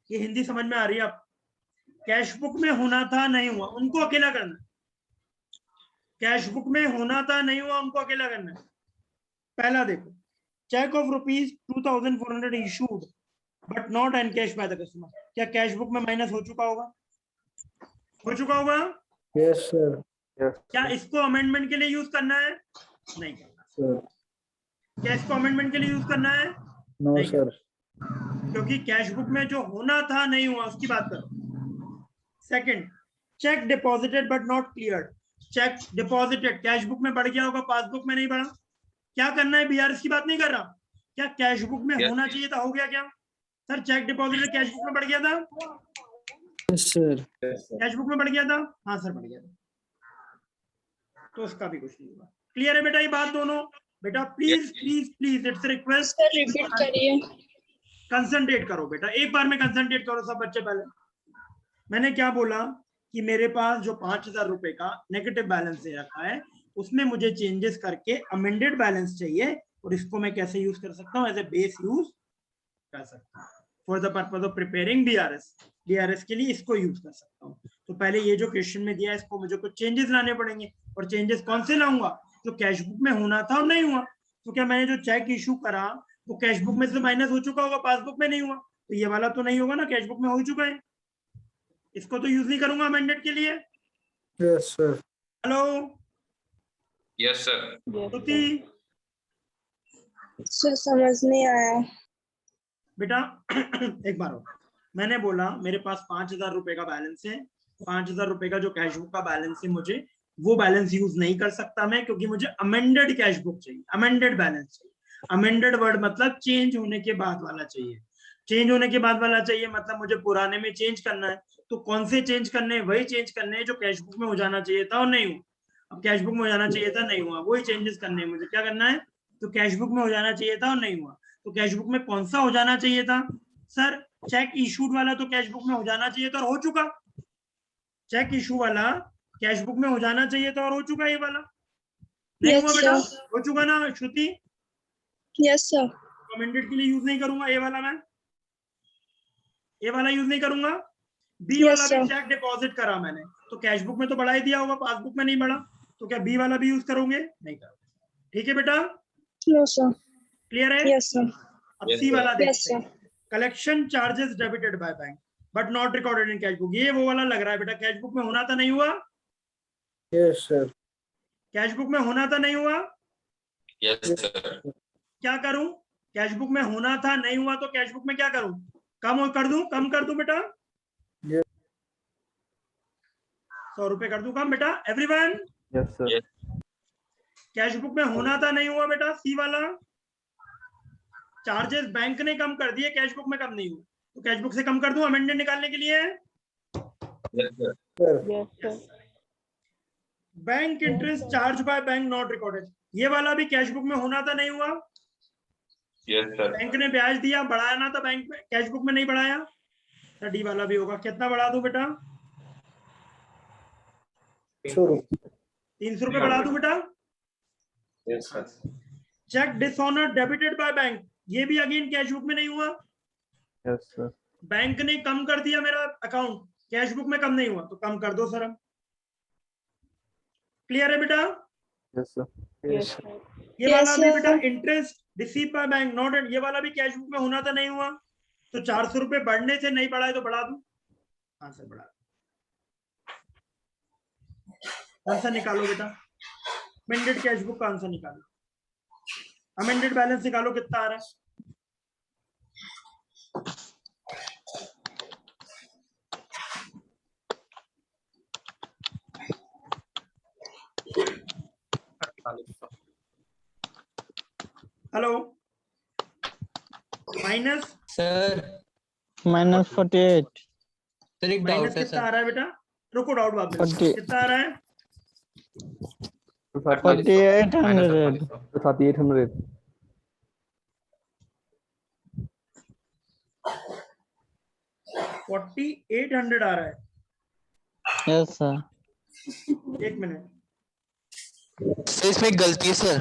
ये हिंदी समझ में आ रही है आप? कैश बुक में होना था नहीं हुआ, उनको अकेला करना है। कैश बुक में होना था नहीं हुआ, उनको अकेला करना है। पहला देखो, cheque of ₹2,400 issued but not encash by the customer. क्या कैश बुक में माइनस हो चुका होगा, हो चुका होगा? Yes sir. Yes, क्या इसको अमेंडमेंट के लिए यूज करना है, नहीं करना। सर क्या इसको अमेंडमेंट के लिए यूज करना है? नो नहीं, सर। क्योंकि कैश बुक में जो होना था नहीं हुआ उसकी बात करो। Second, check deposited but not cleared. Check deposited cash book में बढ़ गया होगा, पासबुक में नहीं बढ़ा। क्या करना है? बीआरएस की बात नहीं कर रहा, क्या कैश बुक में Yes. होना चाहिए था, हो गया क्या? Sir check deposited cash book में बढ़ गया था, सर कैश बुक में बढ़ गया था, हाँ सर बढ़ गया था, तो उसका भी कुछ नहीं हुआ। क्लियर है बेटा ये बात दोनों? बेटा please please please it's request, sir repeat करिए। कंसंट्रेट करो बेटा, एक बार में कंसंट्रेट करो सब बच्चे। पहले मैंने क्या बोला कि मेरे पास जो 5,000 रुपए का नेगेटिव बैलेंस दे रखा है उसमें मुझे चेंजेस करके अमेंडेड बैलेंस चाहिए, और इसको मैं कैसे यूज कर सकता हूँ? एज ए बेस यूज कर सकता हूँ for the purpose of preparing BRS. BRS के लिए इसको यूज कर सकता हूँ। तो पहले ये जो क्वेश्चन में दिया है इसको मुझे कुछ चेंजेस लाने पड़ेंगे, और चेंजेस कौन से लाऊंगा? जो कैश बुक में होना था और नहीं हुआ। तो क्या मैंने जो चेक इशू करा वो कैश बुक में से माइनस हो चुका होगा, पासबुक में नहीं हुआ, तो ये वाला तो नहीं होगा ना, कैश बुक में हो चुका है, इसको तो यूज नहीं करूंगा अमेंडेड के लिए। Yes sir. Hello yes sir. Shruti, sir समझ नहीं आया। बेटा एक बार और, मैंने बोला मेरे पास 5,000 रुपए का बैलेंस है, 5,000 रुपए का जो कैश बुक का बैलेंस है मुझे वो बैलेंस यूज नहीं कर सकता मैं, क्योंकि मुझे अमेंडेड कैश बुक चाहिए, अमेंडेड बैलेंस चाहिए। अमेंडेड वर्ड मतलब चेंज होने के बाद वाला चाहिए। चेंज होने के बाद वाला चाहिए मतलब मुझे पुराने में चेंज करना है। तो कौन से चेंज करने हैं? वही चेंज करने हैं जो कैश बुक में हो जाना चाहिए था और नहीं हुआ। अब कैश बुक में हो जाना चाहिए था, नहीं हुआ, वही चेंजेस करने हैं मुझे। क्या करना है? तो कैश बुक में हो जाना चाहिए था और नहीं हुआ, तो कैश बुक में कौन सा हो जाना चाहिए था? सर चेक इशूड वाला तो कैश बुक में हो जाना चाहिए था और हो चुका। चेक इशू वाला कैश बुक में हो जाना चाहिए था और हो चुका। ये वाला नहीं Yes, हुआ बेटा, sir. हो चुका ना श्रुति? Yes sir. अमेंडेड के लिए यूज नहीं करूंगा ये वाला, मैं ये वाला यूज नहीं करूंगा। बी Yes, वाला भी sir. चेक डिपॉजिट करा मैंने, तो कैश बुक में तो बढ़ा ही दिया होगा, पासबुक में नहीं बढ़ा, तो क्या बी वाला भी यूज करोगे? नहीं करोगे। ठीक है बेटा, नो सर। क्लियर है? Yes sir. अब Yes, सी sir. वाला यस देखते सर। हैं। Collection charges debited by bank but not recorded in cash book. ये वो वाला लग रहा है बेटा, कैश बुक में होना था नहीं हुआ, यस सर। कैश बुक में होना था नहीं हुआ। Yes sir. क्या करूं? कैश बुक में होना था नहीं हुआ, तो कैश बुक में क्या करूं? कम कर दूं, कम कर दूं बेटा, Yes. 100 रुपए कर दूं कम बेटा। Everyone, yes sir. Cash book में होना था नहीं हुआ बेटा, सी वाला। चार्जेस बैंक ने कम कर दिए, कैश बुक में कम नहीं हुआ, तो कैश बुक से कम कर दूं अमेंडेड निकालने के लिए। Yes sir. Sir bank interest charge by bank not recorded, ये वाला भी कैश बुक में होना था नहीं हुआ। Yes sir. बैंक ने ब्याज दिया, बढ़ाना था बैंक में, कैश बुक में नहीं बढ़ाया, तो डी वाला भी होगा। कितना बढ़ा दूं बेटा? 300 रुपए बढ़ा दूं बेटा। Yes sir. Cheque dishonour debited by bank, ये भी अगेन कैश बुक में नहीं हुआ। Yes sir. बैंक ने कम कर दिया मेरा अकाउंट, कैश बुक में कम नहीं हुआ, तो कम कर दो सर हम। क्लियर है बेटा? Yes sir. यस ये Yes, वाला भी sir. बेटा interest receive by bank not, ये वाला भी कैश बुक में होना था नहीं हुआ, तो 400 रुपए बढ़ने से नहीं बढ़ा है तो बढ़ा दूं। आंसर बढ़ा, आंसर निकालो बेटा। अमेंडेड कैश बुक का आंसर निकालो, अमेंडेड बैलेंस निकालो कितना आ रहा है। Hello, minus sir -48। सर एक माइनस डाउट है कितना आ सर। रहा है बेटा? रुको, डाउट बाद में। 40 कितना आ रहा है? 4800। 4800। 4800 आ रहा है। Yes sir. एक मिनट, सर इसमें एक गलती है सर।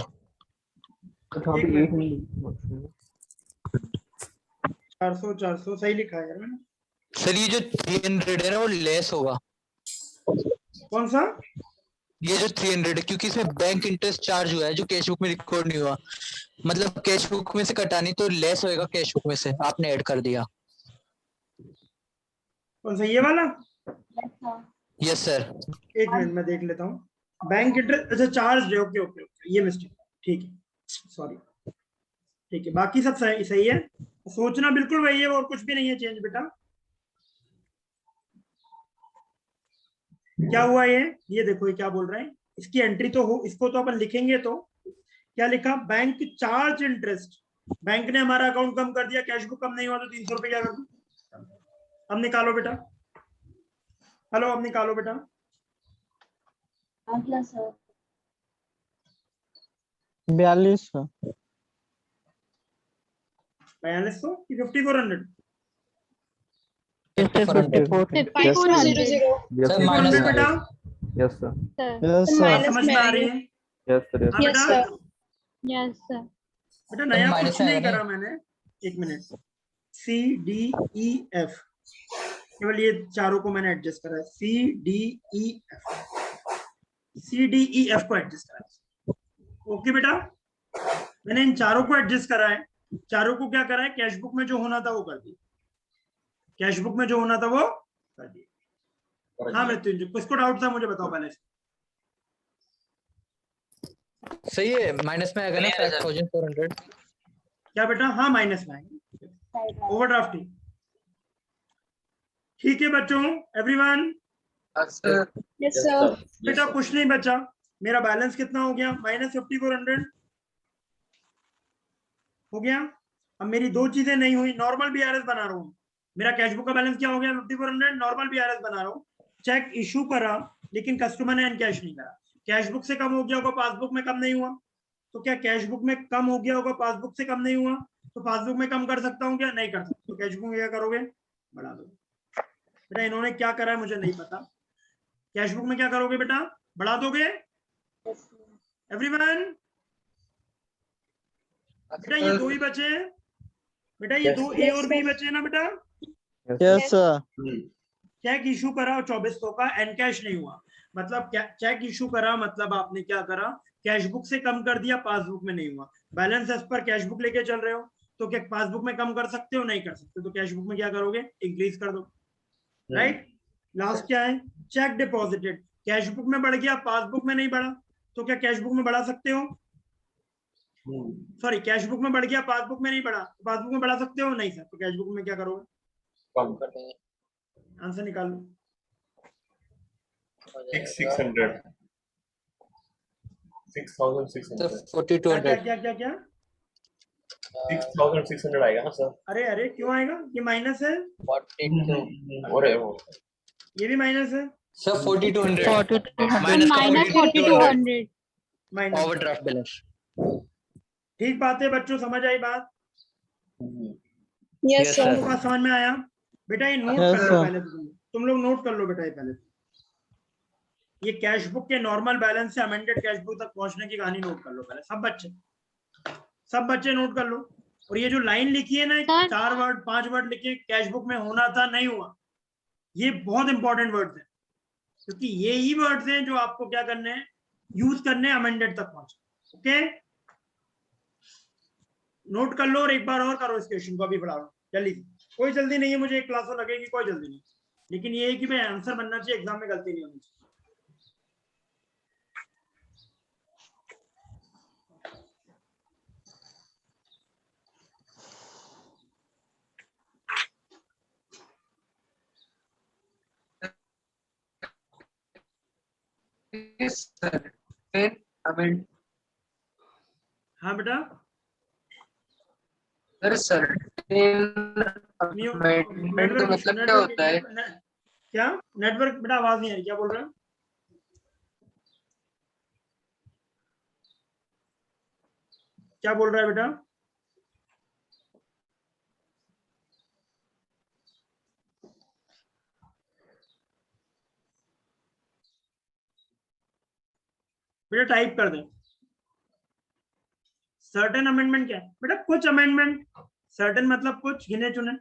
400 400 सही लिखा है यार मैंने। सर ये जो 300 है ना वो लेस होगा। कौन सा? ये जो 300 है क्योंकि इसमें बैंक इंटरेस्ट चार्ज हुआ है जो कैश बुक में रिकॉर्ड नहीं हुआ, मतलब कैश बुक में से कटानी तो लेस होएगा कैश बुक में से, आपने ऐड कर दिया। कौन सा? ये वाला? Yes sir. एक मिनट मैं देख लेता हूँ। बैंक इंटरेस्ट, अच्छा चार्ज, ओके ओके ओके, ये मिस्टेक, ठीक है, सॉरी। ठीक है, बाकी सब सही सही है, सोचना बिल्कुल वही है और कुछ भी नहीं है चेंज बेटा। क्या हुआ ये देखो ये क्या बोल रहे हैं, इसकी एंट्री तो हो, इसको तो अपन लिखेंगे तो क्या लिखा, बैंक चार्ज इंटरेस्ट, बैंक ने हमारा अकाउंट कम कर दिया, कैश बुक कम नहीं हुआ तो 300 रुपए क्या कर दूं, अब निकालो बेटा, हेलो अब निकालो बेटा, अगला सर 4200 4200 की 5400, 5400 5400 Yes, सर sir. माइनस बेटा Yes, sir. yes sir minus समझ में में आ आ रही रही है? Yes, sir. Yes, हाँ यस बेटा, सर यस सर बेटा नया माइनस कुछ में नहीं आएगा करा मैंने, एक minute, C D E F, केवल ये चारों को मैंने एडजस्ट करा है, C D E F, C D E F को एडजस्ट करा है, ओके बेटा, मैंने इन चारों को एडजस्ट करा है, चारों को क्या करा है, कैश बुक में जो होना था वो कर दिया, कैश बुक में जो होना था वो कर दिया। हाँ मृत्युंजय, किसको डाउट था मुझे बताओ पहले से। सही है, माइनस में आएगा ना Clear है, सर। 5400। क्या बेटा, हाँ माइनस में आएगा, ओवरड्राफ्ट ही, ठीक है बच्चों, एवरीवन, यस सर बेटा कुछ नहीं बचा, मेरा बैलेंस कितना हो गया, -5400 हो गया। अब मेरी दो चीजें नहीं हुई, नॉर्मल बीआरएस बना रहा हूँ, मेरा कैश बुक का बैलेंस क्या हो गया 5400, नॉर्मल बीआरएस बना रहा हूँ, चेक इशू करा लेकिन कस्टमर ने एनकैश नहीं करा, कैश बुक से कम हो गया होगा, पासबुक में कम नहीं हुआ, तो क्या कैश बुक में कम हो गया होगा, पासबुक से कम नहीं हुआ, तो पासबुक में कम कर सकता हूँ क्या, नहीं कर सकता, तो कैश बुक में क्या करोगे, बढ़ा दो बेटा, इन्होंने क्या करा है मुझे नहीं पता, कैश बुक में क्या करोगे बेटा, बढ़ा दोगे एवरीवन, बेटा ये दो ही बचे हैं, बेटा ये दो ए और बी बचे हैं ना बेटा, yes sir चेक इशू करा 2400 का, एनकैश नहीं हुआ, मतलब चेक इशू करा मतलब आपने क्या करा, कैश बुक से कम कर दिया, पासबुक में नहीं हुआ, balance as per cash book लेके चल रहे हो, तो क्या पासबुक में कम कर सकते हो, नहीं कर सकते, तो कैश बुक में क्या करोगे, इंक्रीज कर दो, राइट। लास्ट क्या है, चेक डिपॉजिटेड, कैश बुक में बढ़ गया, पासबुक में नहीं बढ़ा, तो क्या कैश बुक में बढ़ा सकते हो, सॉरी कैश बुक में बढ़ गया, पासबुक में नहीं बढ़ा, पासबुक में बढ़ा सकते हो, नहीं सर, तो कैश बुक में क्या करोगे, कम कर देंगे आंसर निकाल लो, 600 सर 6600 क्या 4200 क्या क्या क्या 6600 आएगा ना सर अरे अरे क्यों आएगा, ये माइनस है, 42 और वो ये भी माइनस है, sir 4200 minus minus 4200 minus, overdraft balance. ठीक बात है बच्चों, समझ आई बात, यस Yes, सर sir. सबको बात समझ में आया, बेटा ये नोट Yes, कर लो sir. पहले, तुम लोग नोट कर लो बेटा, ये पहले ये कैश बुक के नॉर्मल बैलेंस से अमेंडेड कैश बुक तक पहुंचने की कहानी नोट कर लो पहले, सब बच्चे नोट कर लो, और ये जो लाइन लिखी है ना, Sir. 4 वर्ड 5 वर्ड लिखे, कैश बुक में होना था नहीं हुआ, ये बहुत इंपॉर्टेंट वर्ड्स हैं, क्योंकि ये ही वर्ड्स हैं जो आपको क्या करने हैं, यूज करने हैं अमेंडेड तक पहुंचे, ओके, नोट कर लो, और एक बार और करो इस क्वेश्चन को, अभी पढ़ा लो जल्दी, कोई जल्दी नहीं है मुझे, एक क्लास में लगेगी, कोई जल्दी नहीं, लेकिन ये है कि भाई आंसर बनना चाहिए, एग्जाम में गलती नहीं होनी चाहिए। हाँ बेटा, सर नेटवर्क का मतलब क्या होता है? क्या नेटवर्क, बेटा आवाज नहीं आ रही, क्या बोल रहे हैं, क्या बोल रहा है बेटा, बेटा टाइप कर दे, सर्टेन अमेंडमेंट क्या है बेटा, कुछ अमेंडमेंट, सर्टेन मतलब कुछ गिने चुने,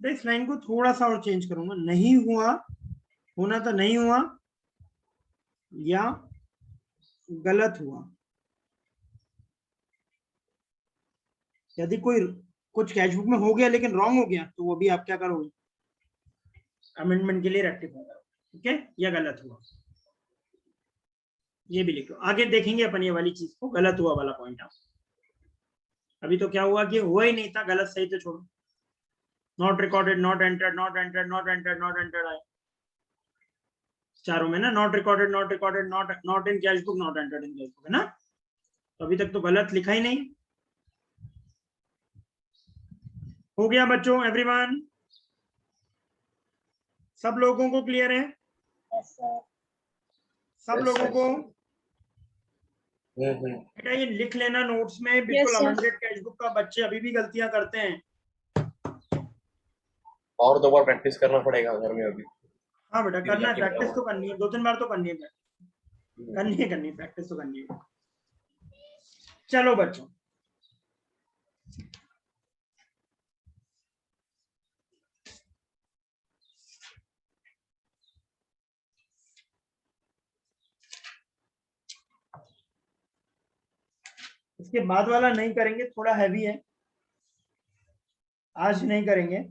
इस लाइन को थोड़ा सा और चेंज करूंगा, नहीं हुआ, होना तो नहीं हुआ, या गलत हुआ। यदि कोई कुछ कैश बुक में हो गया लेकिन रॉन्ग हो गया तो वो भी आप क्या करोगे, अमेंडमेंट के लिए रेक्टिफाई करोगे, ठीक है, या गलत हुआ, ये भी लिखो। आगे देखेंगे अपन ये वाली चीज को, गलत हुआ वाला पॉइंट। आप अभी तो क्या हुआ कि हुआ ही नहीं था, गलत सही तो छोड़ो, not recorded, not entered, not entered, not entered, not entered आए चारों में ना, not recorded, not recorded, not in cash book, not entered in cash book, है ना। तो अभी तक तो गलत लिखा ही नहीं। हो गया बच्चों, एवरीवन, सब लोगों को क्लियर है? सब Yes, लोगों sir. को हम्म। बेटा ये लिख लेना नोट्स में, बिल्कुल Yes, sir. Amended cash book का बच्चे अभी भी गलतियां करते हैं। और 2 बार प्रैक्टिस करना पड़ेगा घर में अभी। हाँ बेटा करना है, जाके प्रैक्टिस बताओ। तो करनी है, 2-3 बार तो करनी है, करनी है, प्रैक्टिस तो करनी है। चलो बच्चों, इसके बाद वाला नहीं करेंगे, थोड़ा हैवी है, आज नहीं करेंगे।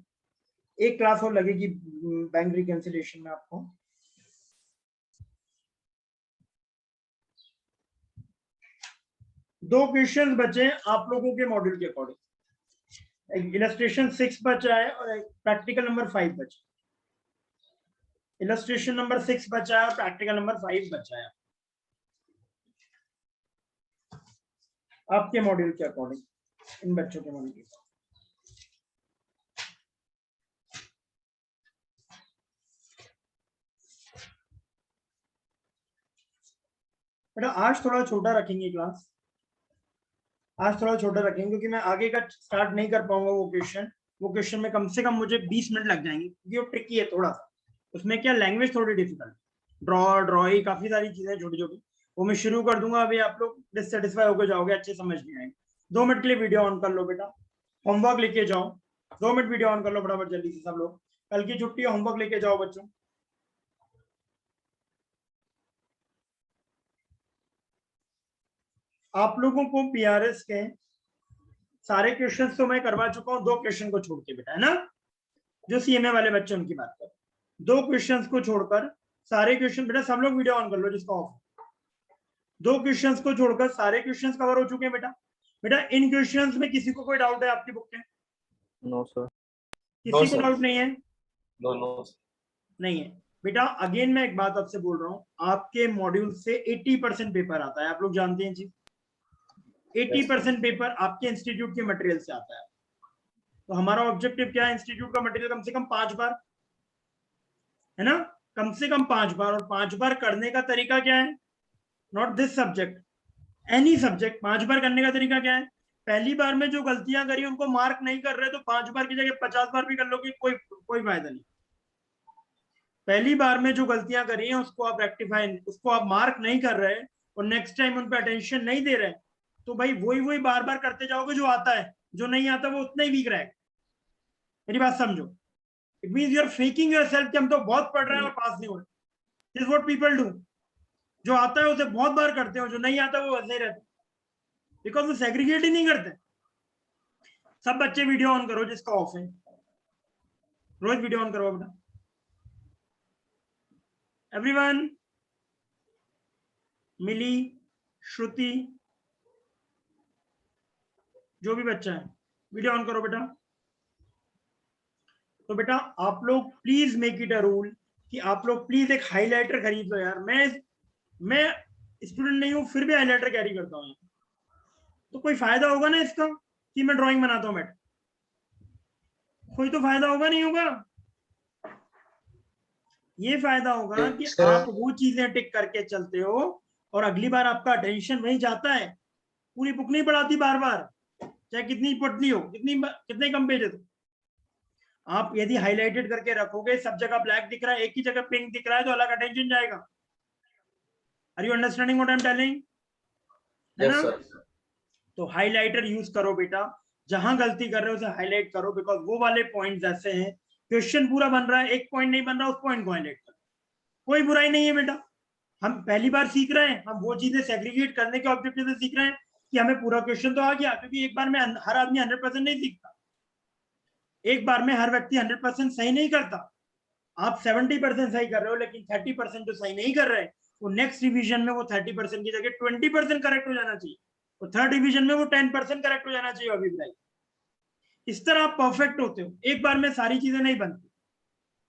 एक क्लास और लगेगी बैंक रिकंसिलिएशन में आपको। दो क्वेश्चन बचे आप लोगों के मॉड्यूल के अकॉर्डिंग। इलस्ट्रेशन 6 बचा है और प्रैक्टिकल नंबर 5 बचा। इलस्ट्रेशन नंबर 6 बचा है और प्रैक्टिकल नंबर 5 बचा है आपके मॉड्यूल के अकॉर्डिंग, इन बच्चों के मॉड्यूल के। बेटा आज थोड़ा छोटा रखेंगे क्लास, आज थोड़ा छोटा रखेंगे क्योंकि मैं आगे का स्टार्ट नहीं कर पाऊंगा। वो क्वेश्चन में कम से कम मुझे 20 मिनट लग जाएंगे क्योंकि वो ट्रिकी है थोड़ा सा, उसमें क्या लैंग्वेज थोड़ी डिफिकल्ट, ड्रॉई काफी सारी चीजें छोटी छोटी, वो मैं शुरू कर दूंगा। अभी आप लोग डिससेटिस्फाई होकर जाओगे, अच्छे समझ नहीं आएंगे। 2 मिनट के लिए वीडियो ऑन कर लो बेटा, होमवर्क लेके जाओ, 2 मिनट वीडियो ऑन कर लो फटाफट जल्दी से सब लोग। कल की छुट्टी है, होमवर्क लेके जाओ बच्चों। आप लोगों को पीआरएस के सारे क्वेश्चंस तो मैं करवा चुका हूं, 2 क्वेश्चन को छोड़ के बेटा, है ना, जो सीएमए वाले बच्चे उनकी बात कर, 2 क्वेश्चंस को छोड़कर सारे क्वेश्चन बेटा सब लोग वीडियो ऑन कर लो जिसका ऑफ। 2 क्वेश्चंस को छोड़कर सारे क्वेश्चंस कवर हो चुके हैं बेटा। बेटा इन क्वेश्चंस में किसी को कोई डाउट है आपकी बुक में? No sir. किसी को डाउट नहीं है? नो नहीं है बेटा। अगेन मैं एक बात आपसे बोल रहा हूँ, आपके मॉड्यूल से 80% पेपर आता है, आप लोग जानते हैं जी। 80% पेपर आपके इंस्टीट्यूट के मटेरियल से आता है। तो हमारा ऑब्जेक्टिव क्या है, इंस्टीट्यूट का मटेरियल कम से कम 5 बार, है ना, कम से कम 5 बार। और 5 बार करने का तरीका क्या है, not this subject, any subject, 5 बार करने का तरीका क्या है? पहली बार में जो गलतियां करी उनको मार्क नहीं कर रहे तो 5 बार की जगह 50 बार भी कर लोगे, कोई फायदा नहीं। पहली बार में जो गलतियां करी हैं उसको आप रेक्टिफाई, उसको आप मार्क नहीं कर रहे और नेक्स्ट टाइम उन पर अटेंशन नहीं दे रहे, तो भाई वही बार बार करते जाओगे। जो आता है, जो नहीं आता वो उतना ही वीक रहेगा। मेरी बात समझो, it means you are faking yourself कि हम तो बहुत पढ़ रहे हैं और पास नहीं हो रहे। This what people do. जो आता है उसे बहुत बार करते हो, जो नहीं आता वो वैसे ही रहते, बिकॉज वो सेग्रीगेट ही नहीं करते। सब बच्चे वीडियो ऑन करो जिसका ऑफ है, रोज वीडियो ऑन करो बेटा एवरीवन। मिली, श्रुति, जो भी बच्चा है वीडियो ऑन करो बेटा। तो बेटा आप लोग please make it a rule कि आप लोग प्लीज एक हाइलाइटर खरीद लो यार। मैं स्टूडेंट नहीं हूं फिर भी हाइलाइटर कैरी करता हूँ, तो कोई फायदा होगा ना इसका कि मैं ड्राइंग बनाता हूँ बेटा? कोई तो फायदा होगा, नहीं होगा? ये फायदा होगा कि आप वो चीजें टिक करके चलते हो और अगली बार आपका अटेंशन वहीं जाता है। पूरी बुक नहीं पढ़ाती बार बार, चाहे कितनी पढ़ती हो, कितने कम पेज है। तो आप यदि हाईलाइटेड करके रखोगे, सब जगह ब्लैक दिख रहा है, एक ही जगह पिंक दिख रहा है, तो अलग अटेंशन जाएगा। Are you understanding what I am telling? है ना? तो हाइलाइटर यूज करो बेटा, जहां गलती कर रहे हो उसे हाईलाइट करो, बिकॉज वो वाले पॉइंट्स ऐसे हैं क्वेश्चन पूरा बन रहा है, एक पॉइंट नहीं बन रहा, उस पॉइंट को हाईलाइट कर, कोई बुराई नहीं है बेटा। हम पहली बार सीख रहे हैं, हम वो चीजें सेग्रीगेट करने के ऑब्जेक्टिव से सीख रहे हैं कि हमें पूरा क्वेश्चन तो आ गया, क्योंकि एक बार में हर आदमी 100% नहीं सीखता, एक बार में हर व्यक्ति 100% सही नहीं करता। आप 70% सही कर रहे हो, लेकिन 30% जो सही नहीं कर रहे, वो नेक्स्ट रिवीजन में वो 30% की जगह 20% करेक्ट हो जाना चाहिए, वो थर्ड रिवीजन में वो 10% करेक्ट हो जाना चाहिए अभी भाई। इस तरह आप परफेक्ट होते हो, एक बार में सारी चीजें नहीं बनती,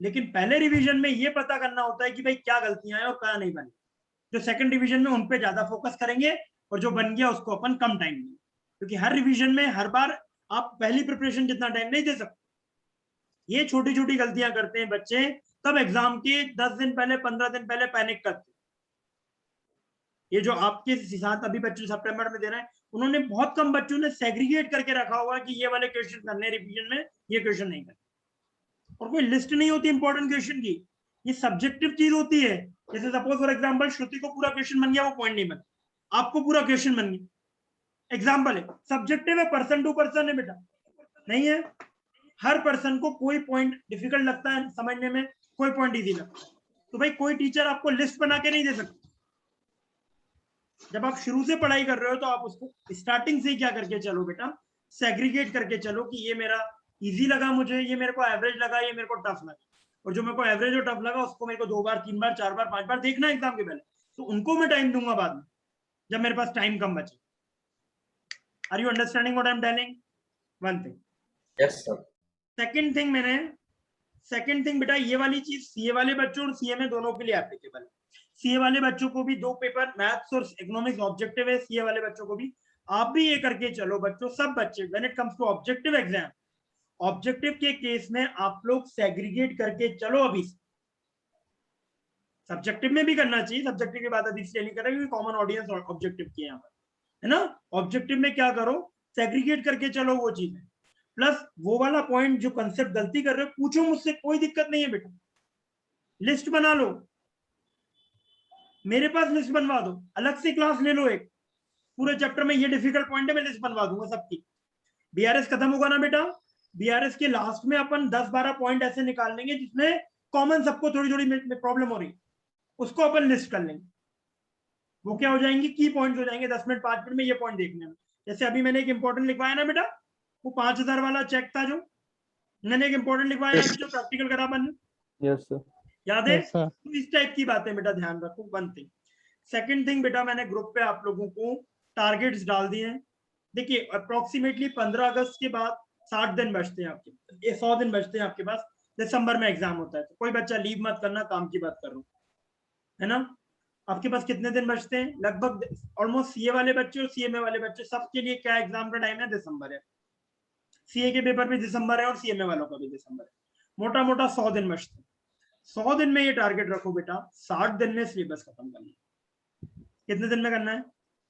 लेकिन पहले रिवीजन में ये पता करना होता है कि भाई क्या गलतियां हैं और क्या नहीं बनी। जो सेकंड रिवीजन में उन पे ज्यादा फोकस करेंगे, और जो बन गया उसको अपन कम टाइम देंगे, क्योंकि हर रिवीजन में हर बार आप पहली प्रिपरेशन जितना टाइम नहीं दे सकते। ये छोटी छोटी गलतियां करते हैं बच्चे, तब एग्जाम के 10 दिन पहले 15 दिन पहले पैनिक करते हैं। ये जो आपके साथ अभी बच्चे सितंबर में दे रहे हैं, उन्होंने बहुत कम बच्चों ने सेग्रीगेट करके रखा हुआ कि ये वाले क्वेश्चन करने रिवीजन में, ये क्वेश्चन नहीं करने, और कोई लिस्ट नहीं होती इंपॉर्टेंट क्वेश्चन की, ये सब्जेक्टिव चीज होती है। जैसे सपोज फॉर एग्जांपल श्रुति को पूरा क्वेश्चन बन गया, वो पॉइंट नहीं बना, आपको पूरा क्वेश्चन बन गया, एग्जांपल है, सब्जेक्टिव है, पर्सन टू पर्सन है बेटा, नहीं है। हर पर्सन को कोई पॉइंट डिफिकल्ट लगता है समझने में, कोई पॉइंट इजी लगता है, तो भाई कोई टीचर आपको लिस्ट बना के नहीं दे सकता। जब आप शुरू से पढ़ाई कर रहे हो तो आप उसको स्टार्टिंग से ही क्या करके चलो बेटा, सेग्रीगेट करके चलो कि ये मेरा इजी लगा मुझे, ये मेरे को एवरेज लगा, ये मेरे को टफ लगा, और जो मेरे को एवरेज और टफ लगा उसको मेरे को 2 बार 3 बार 4 बार 5 बार देखना है एग्जाम के पहले, तो उनको मैं टाइम दूंगा बाद में जब मेरे पास टाइम कम बचे। Are you understanding what I am telling? One thing. Yes sir. Second thing बेटा, ये वाली चीज सीए वाले बच्चों और सीए में दोनों के लिए एप्लीकेबल है। सीए वाले बच्चों को भी 2 पेपर मैथ्स और इकोनॉमिक्स ऑब्जेक्टिव है, सीए वाले बच्चों को भी। आप भी ये करके चलो बच्चों, सब बच्चे, when it comes to objective exam, objective के केस में आप लोग सेग्रीगेट करके चलो। अभी सब्जेक्टिव में भी करना चाहिए, सब्जेक्टिव की बात अभी इसलिए नहीं कर रहे क्योंकि कॉमन ऑडियंस ऑब्जेक्टिव की यहाँ पर है ना। ऑब्जेक्टिव में क्या करो, सेग्रीगेट करके चलो वो चीजें, प्लस वो वाला पॉइंट जो कंसेप्ट गलती कर रहे हो पूछो मुझसे, कोई दिक्कत नहीं है बेटा, लिस्ट बना लो, मेरे पास लिस्ट बनवा दो, अलग से क्लास ले लो, एक पूरे चैप्टर में ये डिफिकल्ट पॉइंट है, मैं लिस्ट बनवा दूंगा सबकी। बीआरएस खत्म होगा ना बेटा, बीआरएस के लास्ट में अपन 10-12 पॉइंट ऐसे निकाल लेंगे जिसमें कॉमन सबको थोड़ी थोड़ी प्रॉब्लम हो रही है, उसको अपन लिस्ट कर लेंगे। वो क्या हो जाएंगे, की पॉइंट्स हो जाएंगे, 10 मिनट 5 मिनट में ये पॉइंट देखने में। जैसे अभी मैंने एक इंपॉर्टेंट लिखवाया ना बेटा, वो 5000 वाला चेक था, जो मैंने एक इंपॉर्टेंट लिखवाया जो प्रैक्टिकल करा अपन ने, यस सर। याद है? Yes, sir. तो इस टाइप की बातें बेटा ध्यान रखो। One thing. सेकंड थिंग बेटा, मैंने ग्रुप पे आप लोगों को टारगेट्स डाल दिए हैं। देखिए अप्रोक्सीमेटली 15 अगस्त के बाद 60 दिन बचते हैं आपके, ये 100 दिन बचते हैं आपके पास। दिसंबर में एग्जाम होता है, तो कोई बच्चा लीव मत करना, काम की बात कर रहा हूँ, है ना। आपके पास कितने दिन बचते हैं? लगभग ऑलमोस्ट सीए वाले बच्चे और सीएमए वाले बच्चे सबके लिए क्या एग्जाम का टाइम है? दिसंबर है। सीए के पेपर भी दिसंबर है और सीएमए वालों का भी दिसंबर है। मोटा मोटा 100 दिन बचते हैं। 100 दिन में ये टारगेट रखो बेटा, 60 दिन में सिलेबस खत्म करना है। कितने दिन में करना है?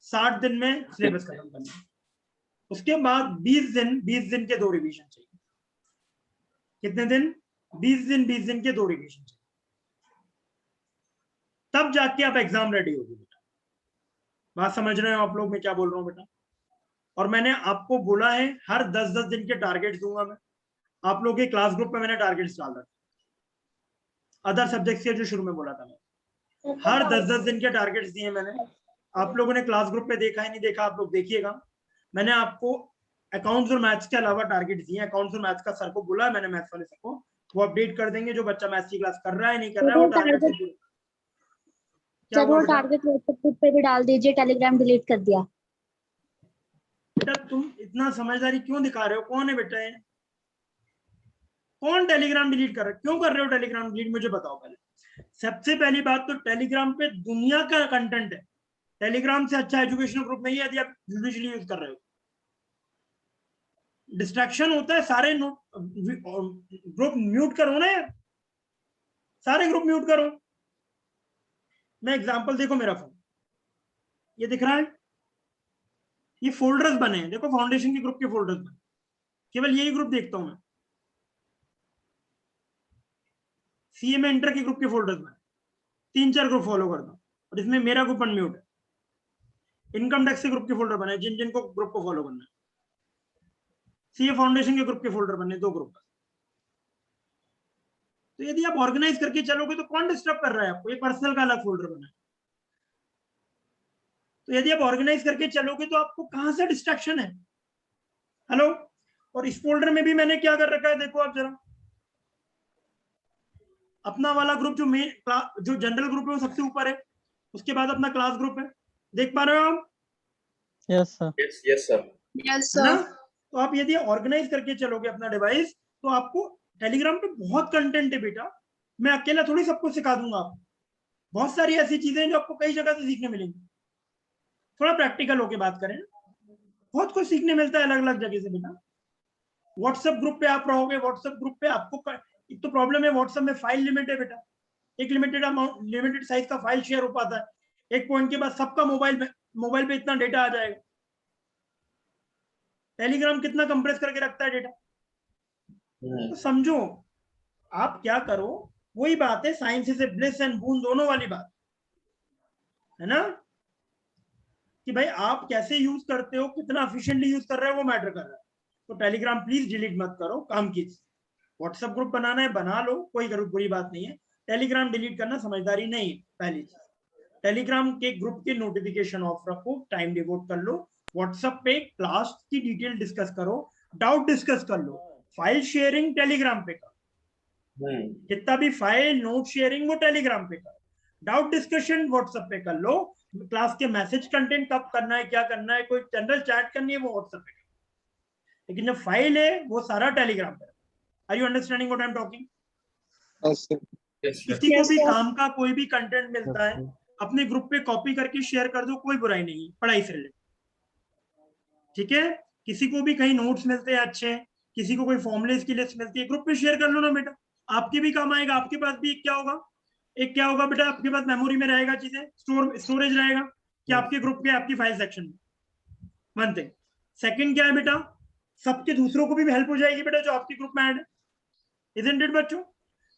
60 दिन में सिलेबस खत्म करना है। उसके बाद 20 दिन के 2 रिवीजन चाहिए। कितने दिन? 20 दिन के 2 रिवीजन चाहिए, तब जाके आप एग्जाम रेडी होगी बेटा। बात समझ रहे हो आप लोग मैं क्या बोल रहा हूँ बेटा? और मैंने आपको बोला है हर 10-10 दिन के टारगेट दूंगा मैं। आप लोग के क्लास ग्रुप में मैंने टारगेट्स डाल रखे, अदर सब्जेक्ट्स के जो शुरू में बोला था मैं, हर 10-10 दिन के टारगेट्स दिए मैंने। आप लोगों ने क्लास ग्रुप पे देखा है नहीं देखा, आप लोग देखिएगा। मैंने आपको अकाउंट्स और मैथ्स के अलावा टारगेट्स दिए। अकाउंट्स और मैथ्स का सर को बोला है मैंने, मैथ्स वाले सर को, वो अपडेट कर देंगे। जो बच्चा मैथ्स की क्लास कर रहा है नहीं कर रहा है वो टारगेट सर वो टारगेट व्हाट्सएप ग्रुप पे भी डाल दीजिए, टेलीग्राम डिलीट कर दिया। बेटा तुम इतना समझदारी क्यों दिखा रहे हो? कौन है बेटा ये? कौन टेलीग्राम डिलीट कर रहा है? क्यों कर रहे हो टेलीग्राम डिलीट? मुझे बताओ पहले। सबसे पहली बात तो टेलीग्राम पे दुनिया का कंटेंट है। टेलीग्राम से अच्छा एजुकेशनल ग्रुप नहीं है यदि आप यूजुअली यूज कर रहे हो। डिस्ट्रैक्शन होता है, सारे ग्रुप म्यूट करो ना यार, सारे ग्रुप म्यूट करो। मैं एग्जांपल देखो, मेरा फोन ये दिख रहा है, ये फोल्डर्स बने हैं, देखो फाउंडेशन के ग्रुप के फोल्डर्स बने, केवल यही ग्रुप देखता हूं मैं। सीएमए इंटर के ग्रुप के फोल्डर्स बने, 3-4 ग्रुप फॉलो करता हूं और इसमें मेरा ग्रुप अनम्यूट है। इनकम टैक्स के ग्रुप के फोल्डर बने जिन जिनको ग्रुप को फॉलो करना है। सीए फाउंडेशन के ग्रुप के फोल्डर बने, 2 ग्रुप। तो यदि आप ऑर्गेनाइज करके चलोगे तो कौन डिस्टर्ब कर रहा है आपको? ये पर्सनल का अलग फोल्डर बना है। तो यदि आप ऑर्गेनाइज करके चलोगे तो आपको कहां से डिस्ट्रैक्शन है? हेलो। और इस फोल्डर में भी मैंने क्या कर रखा है, देखो आप जरा, अपना वाला ग्रुप जो मेन जो जनरल ग्रुप है वो सबसे ऊपर है, उसके बाद अपना क्लास ग्रुप है, देख पा रहे हो आप? Yes sir. Yes, sir. Yes, है ना? sir. तो आप यदि ऑर्गेनाइज करके चलोगे अपना डिवाइस तो आपको टेलीग्राम पे बहुत कंटेंट है बेटा। मैं अकेला थोड़ी सबको सिखा दूंगा आपको, बहुत सारी ऐसी चीजें हैं जो आपको कई जगह से सीखने मिलेंगी। थोड़ा प्रैक्टिकल होके बात करें, बहुत कुछ सीखने मिलता है अलग अलग जगह से बेटा। व्हाट्सएप ग्रुप पे आप रहोगे, व्हाट्सएप ग्रुप पे आपको एक तो प्रॉब्लम है, व्हाट्सएप में फाइल लिमिट है बेटा, एक लिमिटेड अमाउंट, लिमिटेड साइज का फाइल शेयर हो पाता है। एक पॉइंट के बाद सबका मोबाइल पे इतना डेटा आ जाएगा। टेलीग्राम कितना कंप्रेस करके रखता है डेटा, तो समझो आप क्या करो, वही बात है साइंस से ब्लिस एंड बून दोनों वाली बात है ना, कि भाई आप कैसे यूज करते हो, कितना एफिशिएंटली यूज कर रहे हो, वो मैटर कर रहा है। तो टेलीग्राम प्लीज डिलीट मत करो, काम कीजिए। व्हाट्सएप ग्रुप बनाना है बना लो, कोई बुरी बात नहीं है। टेलीग्राम डिलीट करना समझदारी नहीं है। पहली चीज, टेलीग्राम के ग्रुप के नोटिफिकेशन ऑफ रखो, टाइम डिवोट कर लो। व्हाट्सएप पे क्लास की डिटेल डिस्कस करो, डाउट डिस्कस कर लो। फाइल शेयरिंग टेलीग्राम पे करो, जितना भी फाइल नोट शेयरिंग वो टेलीग्राम पे करो। डाउट डिस्कशन व्हाट्सएप पे कर लो। क्लास के मैसेज कंटेंट कब करना है, क्या करना है, कोई जनरल चैट करनी है, वो व्हाट्सएप पे करो। लेकिन जो फाइल है वो सारा टेलीग्राम पे। Are you understanding what I am talking? Yes, sir. किसी को Yes, भी sir. काम का कोई भी कंटेंट मिलता है, अपने ग्रुप पे कॉपी करके शेयर कर दो, कोई बुराई नहीं है, पढ़ाई से रिलेटेड। ठीक है? किसी को भी कहीं नोट्स मिलते हैं अच्छे, किसी को कोई फॉर्मुलेस की लिस्ट मिलती है, ग्रुप पे शेयर कर लो ना बेटा, आपके भी काम आएगा। आपके पास भी क्या होगा, एक क्या होगा बेटा, आपके पास मेमोरी में रहेगा चीजें, स्टोरेज रहेगा कि आपके ग्रुप के आपकी फाइल सेक्शन में। One thing. सेकंड क्या है बेटा, सबके दूसरों को भी हेल्प हो जाएगी बेटा जो आपके ग्रुप में ऐड है। इजंट इट बच्चों?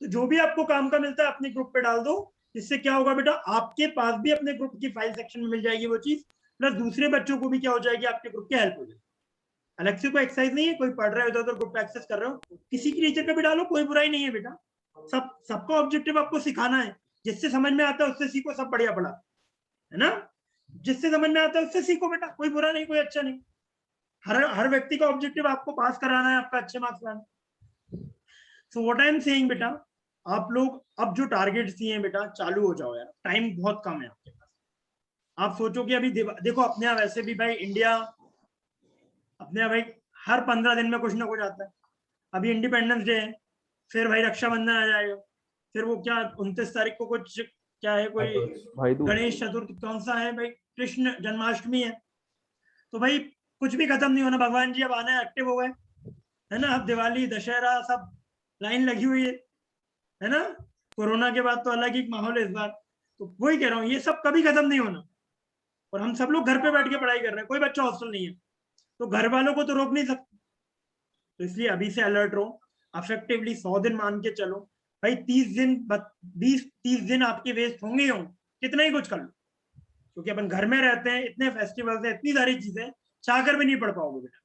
तो जो भी आपको काम का मिलता है अपने ग्रुप पे डाल दो, इससे क्या होगा बेटा, आपके पास भी अपने ग्रुप की फाइल सेक्शन में मिल जाएगी वो चीज, प्लस दूसरे बच्चों को भी क्या हो जाएगी, आपके ग्रुप की हेल्प हो जाएगी। अलग से कोई एक्सरसाइज नहीं है, कोई पढ़ रहा है उधर उधर ग्रुप एक्सेस कर रहे हो, किसी की टीचर पे भी डालो, कोई बुराई नहीं है बेटा। सबका ऑब्जेक्टिव आपको सिखाना है, जिससे समझ में आता है उससे सीखो, सब बढ़िया पढ़ा है ना। जिससे समझ में आता है उससे सीखो बेटा, कोई बुरा नहीं, कोई अच्छा नहीं। हर व्यक्ति का ऑब्जेक्टिव आपको पास कराना है, आपका अच्छे मार्क्स लाना। So what I am saying बेटा, आप लोग अब जो टारगेट्स दिए हैं बेटा, चालू हो जाओ यार, टाइम बहुत कम है आपके पास। आप सोचो कि अभी देखो अपने यहाँ वैसे भी भाई इंडिया, अपने यहाँ भाई हर 15 दिन में कुछ ना कुछ आता है। अभी इंडिपेंडेंस डे है, फिर भाई रक्षाबंधन आ जाएगा, फिर वो क्या 29 तारीख को कुछ क्या है, कोई गणेश चतुर्थी, कौन सा है भाई, कृष्ण जन्माष्टमी है। तो भाई कुछ भी खत्म नहीं होना, भगवान जी अब आना एक्टिव हो गए है ना। अब दिवाली दशहरा सब लाइन लगी हुई है ना। कोरोना के बाद तो अलग ही माहौल है इस बार। तो वही कह रहा हूँ, ये सब कभी खत्म नहीं होना, और हम सब लोग घर पे बैठ के पढ़ाई कर रहे हैं, कोई बच्चा हॉस्टल नहीं है, तो घर वालों को तो रोक नहीं सकते। तो इसलिए अभी से अलर्ट रहो, अफेक्टिवली 100 दिन मान के चलो भाई। 20-30 दिन आपके वेस्ट होंगे, कितना ही कुछ कर लो, क्योंकि अपन घर में रहते हैं, इतने फेस्टिवल्स है, इतनी सारी चीजें, चाहकर भी नहीं पढ़ पाओगे बेटा।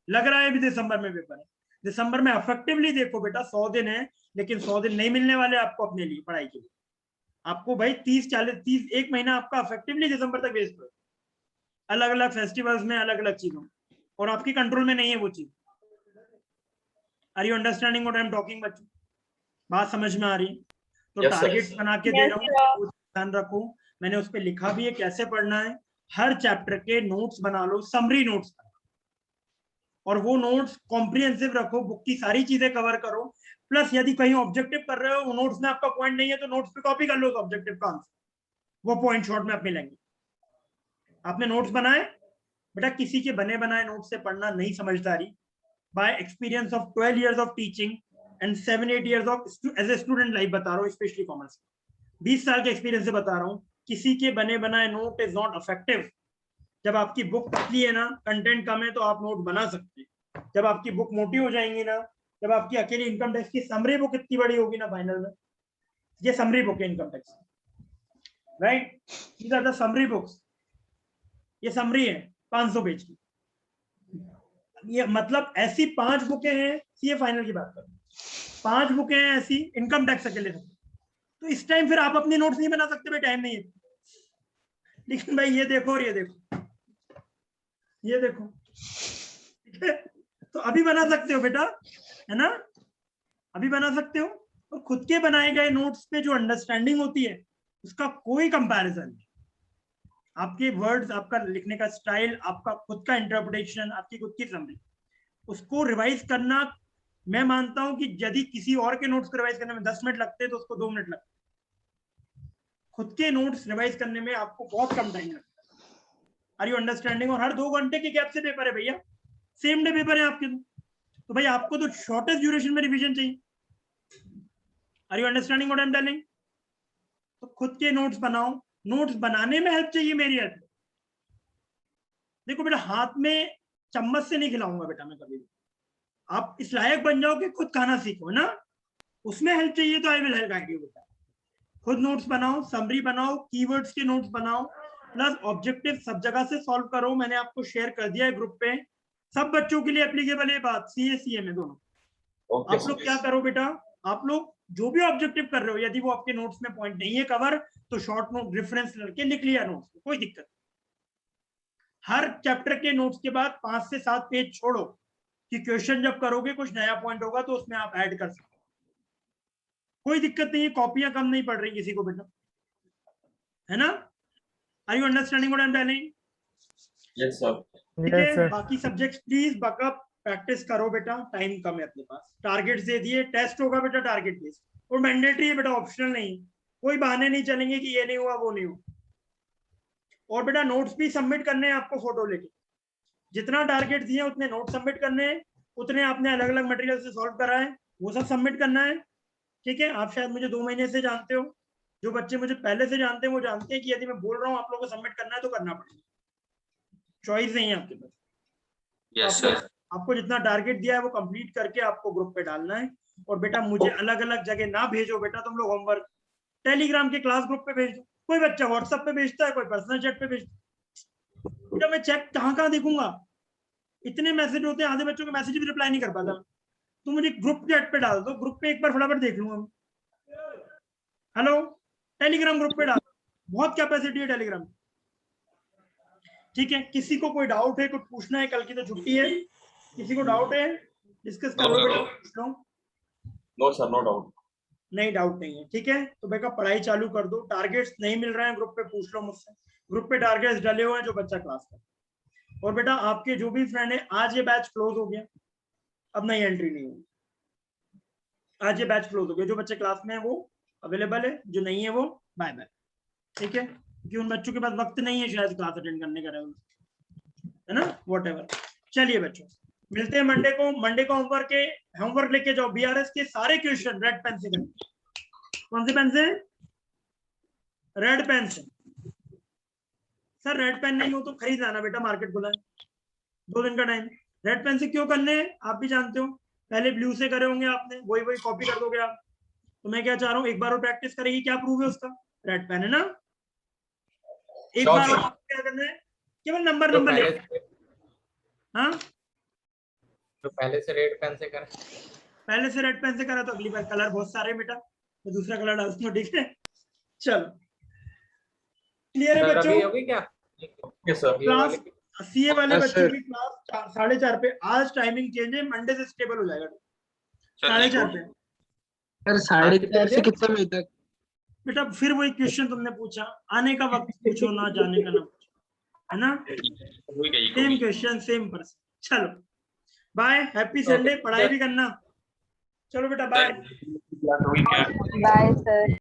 लग रहा है अभी दिसंबर में पेपर है, दिसंबर में अफेक्टिवली देखो बेटा 100 दिन है, लेकिन 100 दिन नहीं मिलने वाले आपको अपने लिए पढ़ाई के लिए। आपको भाई 30 एक महीना आपका अफेक्टिवली दिसंबर तक वेस्ट हो, अलग अलग फेस्टिवल्स में, अलग अलग चीजों, और आपकी कंट्रोल में नहीं है वो चीज। Are you understanding what I am talking बच्चों? बात समझ में आ रही? तो Yes, sir. टारगेट्स बना के दे रहा हूँ, ध्यान रखो। मैंने उस पर लिखा भी है कैसे पढ़ना है। हर चैप्टर के नोट्स बना लो, समरी नोट्स, और वो नोट्स कॉम्प्रिहेंसिव रखो, बुक की सारी चीजें कवर करो। प्लस यदि कहीं ऑब्जेक्टिव कर रहे हो, नोट्स में आपका पॉइंट नहीं है, तो नोट्स पे कॉपी कर लो उस ऑब्जेक्टिव का आंसर, वो पॉइंट शॉर्ट में अपने लेंगे। आपने नोट्स बनाए बेटा, किसी के बने बनाए नोट्स से पढ़ना नहीं समझदारी। By experience of 12 years of teaching and 7-8 years of as a student life बता रहा हूँ, स्पेशली कॉमर्स, 20 साल के एक्सपीरियंस से बता रहा हूँ, किसी के बने बनाए नोट इज नॉट इफेक्टिव। जब आपकी बुक पतली है ना, कंटेंट कम है, तो आप नोट बना सकते हैं। जब आपकी बुक मोटी हो जाएंगी ना, जब आपकी अकेली इनकम टैक्स की समरी बुक इतनी बड़ी होगी ना फाइनल में, ये समरी बुक है income tax, right, these are the summary books. ये समरी है 500 पेज की, ये मतलब ऐसी 5 बुकें हैं, सीए फाइनल की बात करें, 5 बुकें हैं ऐसी, इनकम टैक्स अकेले रखते, तो इस टाइम फिर आप अपनी नोट्स नहीं बना सकते भाई, टाइम नहीं है। लेकिन भाई ये देखो और ये देखो, ये देखो, ठीक है, तो अभी बना सकते हो बेटा, है ना, अभी बना सकते हो। और खुद के बनाए गए नोट्स पे जो अंडरस्टैंडिंग होती है उसका कोई कंपैरिजन नहीं। आपके वर्ड्स, आपका लिखने का स्टाइल, आपका खुद का इंटरप्रिटेशन, आपकी खुद की समझ, उसको रिवाइज करना, मैं मानता हूं कि यदि किसी और के नोट्स को रिवाइज करने में 10 मिनट लगते हैं तो उसको 2 मिनट लगते। खुद के नोट्स रिवाइज करने में आपको बहुत कम टाइम लगता है। Are you understanding? और हर 2 घंटे के गैप से पेपर है भैया, सेम डे पेपर है आपके, तो भाई आपको तो शॉर्टेस्ट ड्यूरेशन में रिवीजन चाहिए। Are you understanding what I am telling? तो खुद के नोट्स बनाओ, नोट्स बनाने में हेल्प चाहिए मेरी हेल्प। देखो बेटा, हाथ में चम्मच से नहीं खिलाऊंगा बेटा मैं कभी भी, आप इस लायक बन जाओ कि खुद खाना सीखो ना, उसमें हेल्प चाहिए तो I will help guide you बेटा। खुद नोट्स बनाओ, समरी बनाओ, कीवर्ड्स के नोट्स बनाओ, प्लस ऑब्जेक्टिव सब जगह से सॉल्व करो। मैंने आपको शेयर कर दिया है ग्रुप पे, सब बच्चों के लिए एप्लीकेबल है बात, सीए सीए में दोनों। आप लोग क्या करो बेटा, आप लोग जो भी ऑब्जेक्टिव कर रहे हो, यदि वो आपके नोट्स में पॉइंट नहीं है कवर, तो शॉर्ट नोट रेफरेंस करके लिख लिया नोट्स, कोई दिक्कत। हर चैप्टर के नोट्स के बाद 5 से 7 पेज छोड़ो कि क्वेश्चन जब करोगे कुछ नया पॉइंट होगा तो उसमें आप ऐड कर सकते, कोई दिक्कत नहीं है। कॉपियां कम नहीं पड़ रही किसी को बेटा, है ना? Are you understanding what I am telling? Yes sir. ठीक है, बाकी सब्जेक्ट्स प्लीज बकअप प्रैक्टिस करो बेटा, टाइम कम है अपने पास। टारगेट्स दे दिए, टेस्ट होगा बेटा टारगेट बेस्ड, और मैंडेटरी है बेटा, ऑप्शनल नहीं है। कोई बहाने नहीं चलेंगे कि ये नहीं हुआ वो नहीं हुआ। और बेटा नोट्स भी सबमिट करने हैं आपको फोटो लेके, जितना टारगेट दिए उतने नोट सबमिट करने हैं, उतने आपने अलग अलग मटेरियल से सॉल्व करा है वो सब सबमिट करना है। ठीक है, आप शायद मुझे 2 महीने से जानते हो, जो बच्चे मुझे पहले से जानते हैं वो जानते हैं कि यदि मैं बोल रहा हूँ आप लोगों को सबमिट करना है तो करना पड़ेगा, चॉइस नहीं है आपके पास। Yes sir. आपको जितना टारगेट दिया है वो कंप्लीट करके आपको ग्रुप पे डालना है। और बेटा मुझे अलग अलग जगह ना भेजो बेटा, तुम लोग होमवर्क टेलीग्राम के क्लास ग्रुप पे भेज दो। कोई बच्चा व्हाट्सएप पे भेजता है, कोई पर्सनल चैट पे भेजता है, बेटा मैं चेक कहाँ देखूंगा, इतने मैसेज होते हैं, आधे बच्चों के मैसेज भी रिप्लाई नहीं कर पाता। तो मुझे ग्रुप चैट पे डाल दो, ग्रुप पे एक बार फटाफट देख लूंगा। हेलो, टेलीग्राम ग्रुप पे डाल, बहुत कैपेसिटी है टेलीग्राम। ठीक है, किसी को कोई डाउट है, कुछ पूछना है, कल की तो छुट्टी है, किसी को डाउट है डिस्कस करो बेटा, पूछ लो। No sir, no doubt. नहीं डाउट नहीं है, ठीक है, तो बेटा पढ़ाई चालू कर दो। टारगेट्स नहीं मिल रहे हैं ग्रुप पे, पूछ लो मुझसे, ग्रुप पे टारगेट्स डले हुए हैं जो बच्चा क्लास का। और बेटा आपके जो भी फ्रेंड है, आज ये बैच क्लोज हो गया, अब नई एंट्री नहीं होगी, आज ये बैच क्लोज हो गया। जो बच्चे क्लास में है वो अवेलेबल है, जो नहीं है वो बाय बाय। ठीक है, क्योंकि उन बच्चों के पास वक्त नहीं है शायद क्लास अटेंड करने का, है ना, व्हाटएवर। चलिए बच्चों, मिलते हैं मंडे को। मंडे को होमवर्क लेके जाओ, बीआरएस के सारे क्वेश्चन रेड पेन से करना। कौन से पेन से? रेड पेन से। सर रेड पेन नहीं हो तो खरीद लाना बेटा, मार्केट खुला है, 2 दिन का टाइम। रेड पेन से क्यों करने हैं आप भी जानते हो, पहले ब्लू से करे होंगे आपने, वही कॉपी कर दोगे आप। तो मैं क्या चाह रहा हूँ, एक बार और प्रैक्टिस करेगी, क्या प्रूफ है उसका? रेड पेन है ना, एक बार और क्या करना है, केवल नंबर ले। हाँ, तो पहले से रेड पेन से करें, पहले से रेड पेन से करा तो अगली बार कलर बहुत सारे बेटा, तो दूसरा कलर डाल दूंगा, ठीक है। चलो क्लियर है बच्चों? होगी क्या? Yes sir. क्लास सीए वाले बच्चों की क्लास 4:30 पे, आज टाइमिंग चेंज है, मंडे से स्टेबल हो जाएगा 4:30 पे। सर 4:30 से कितने बजे तक? बेटा फिर वही क्वेश्चन तुमने पूछा, आने का वक्त पूछो ना जाने का ना पूछो, है ना, सेम क्वेश्चन सेम पर्सन। चलो बाय, हैप्पी संडे, पढ़ाई भी करना। चलो बेटा बाय। Bye sir.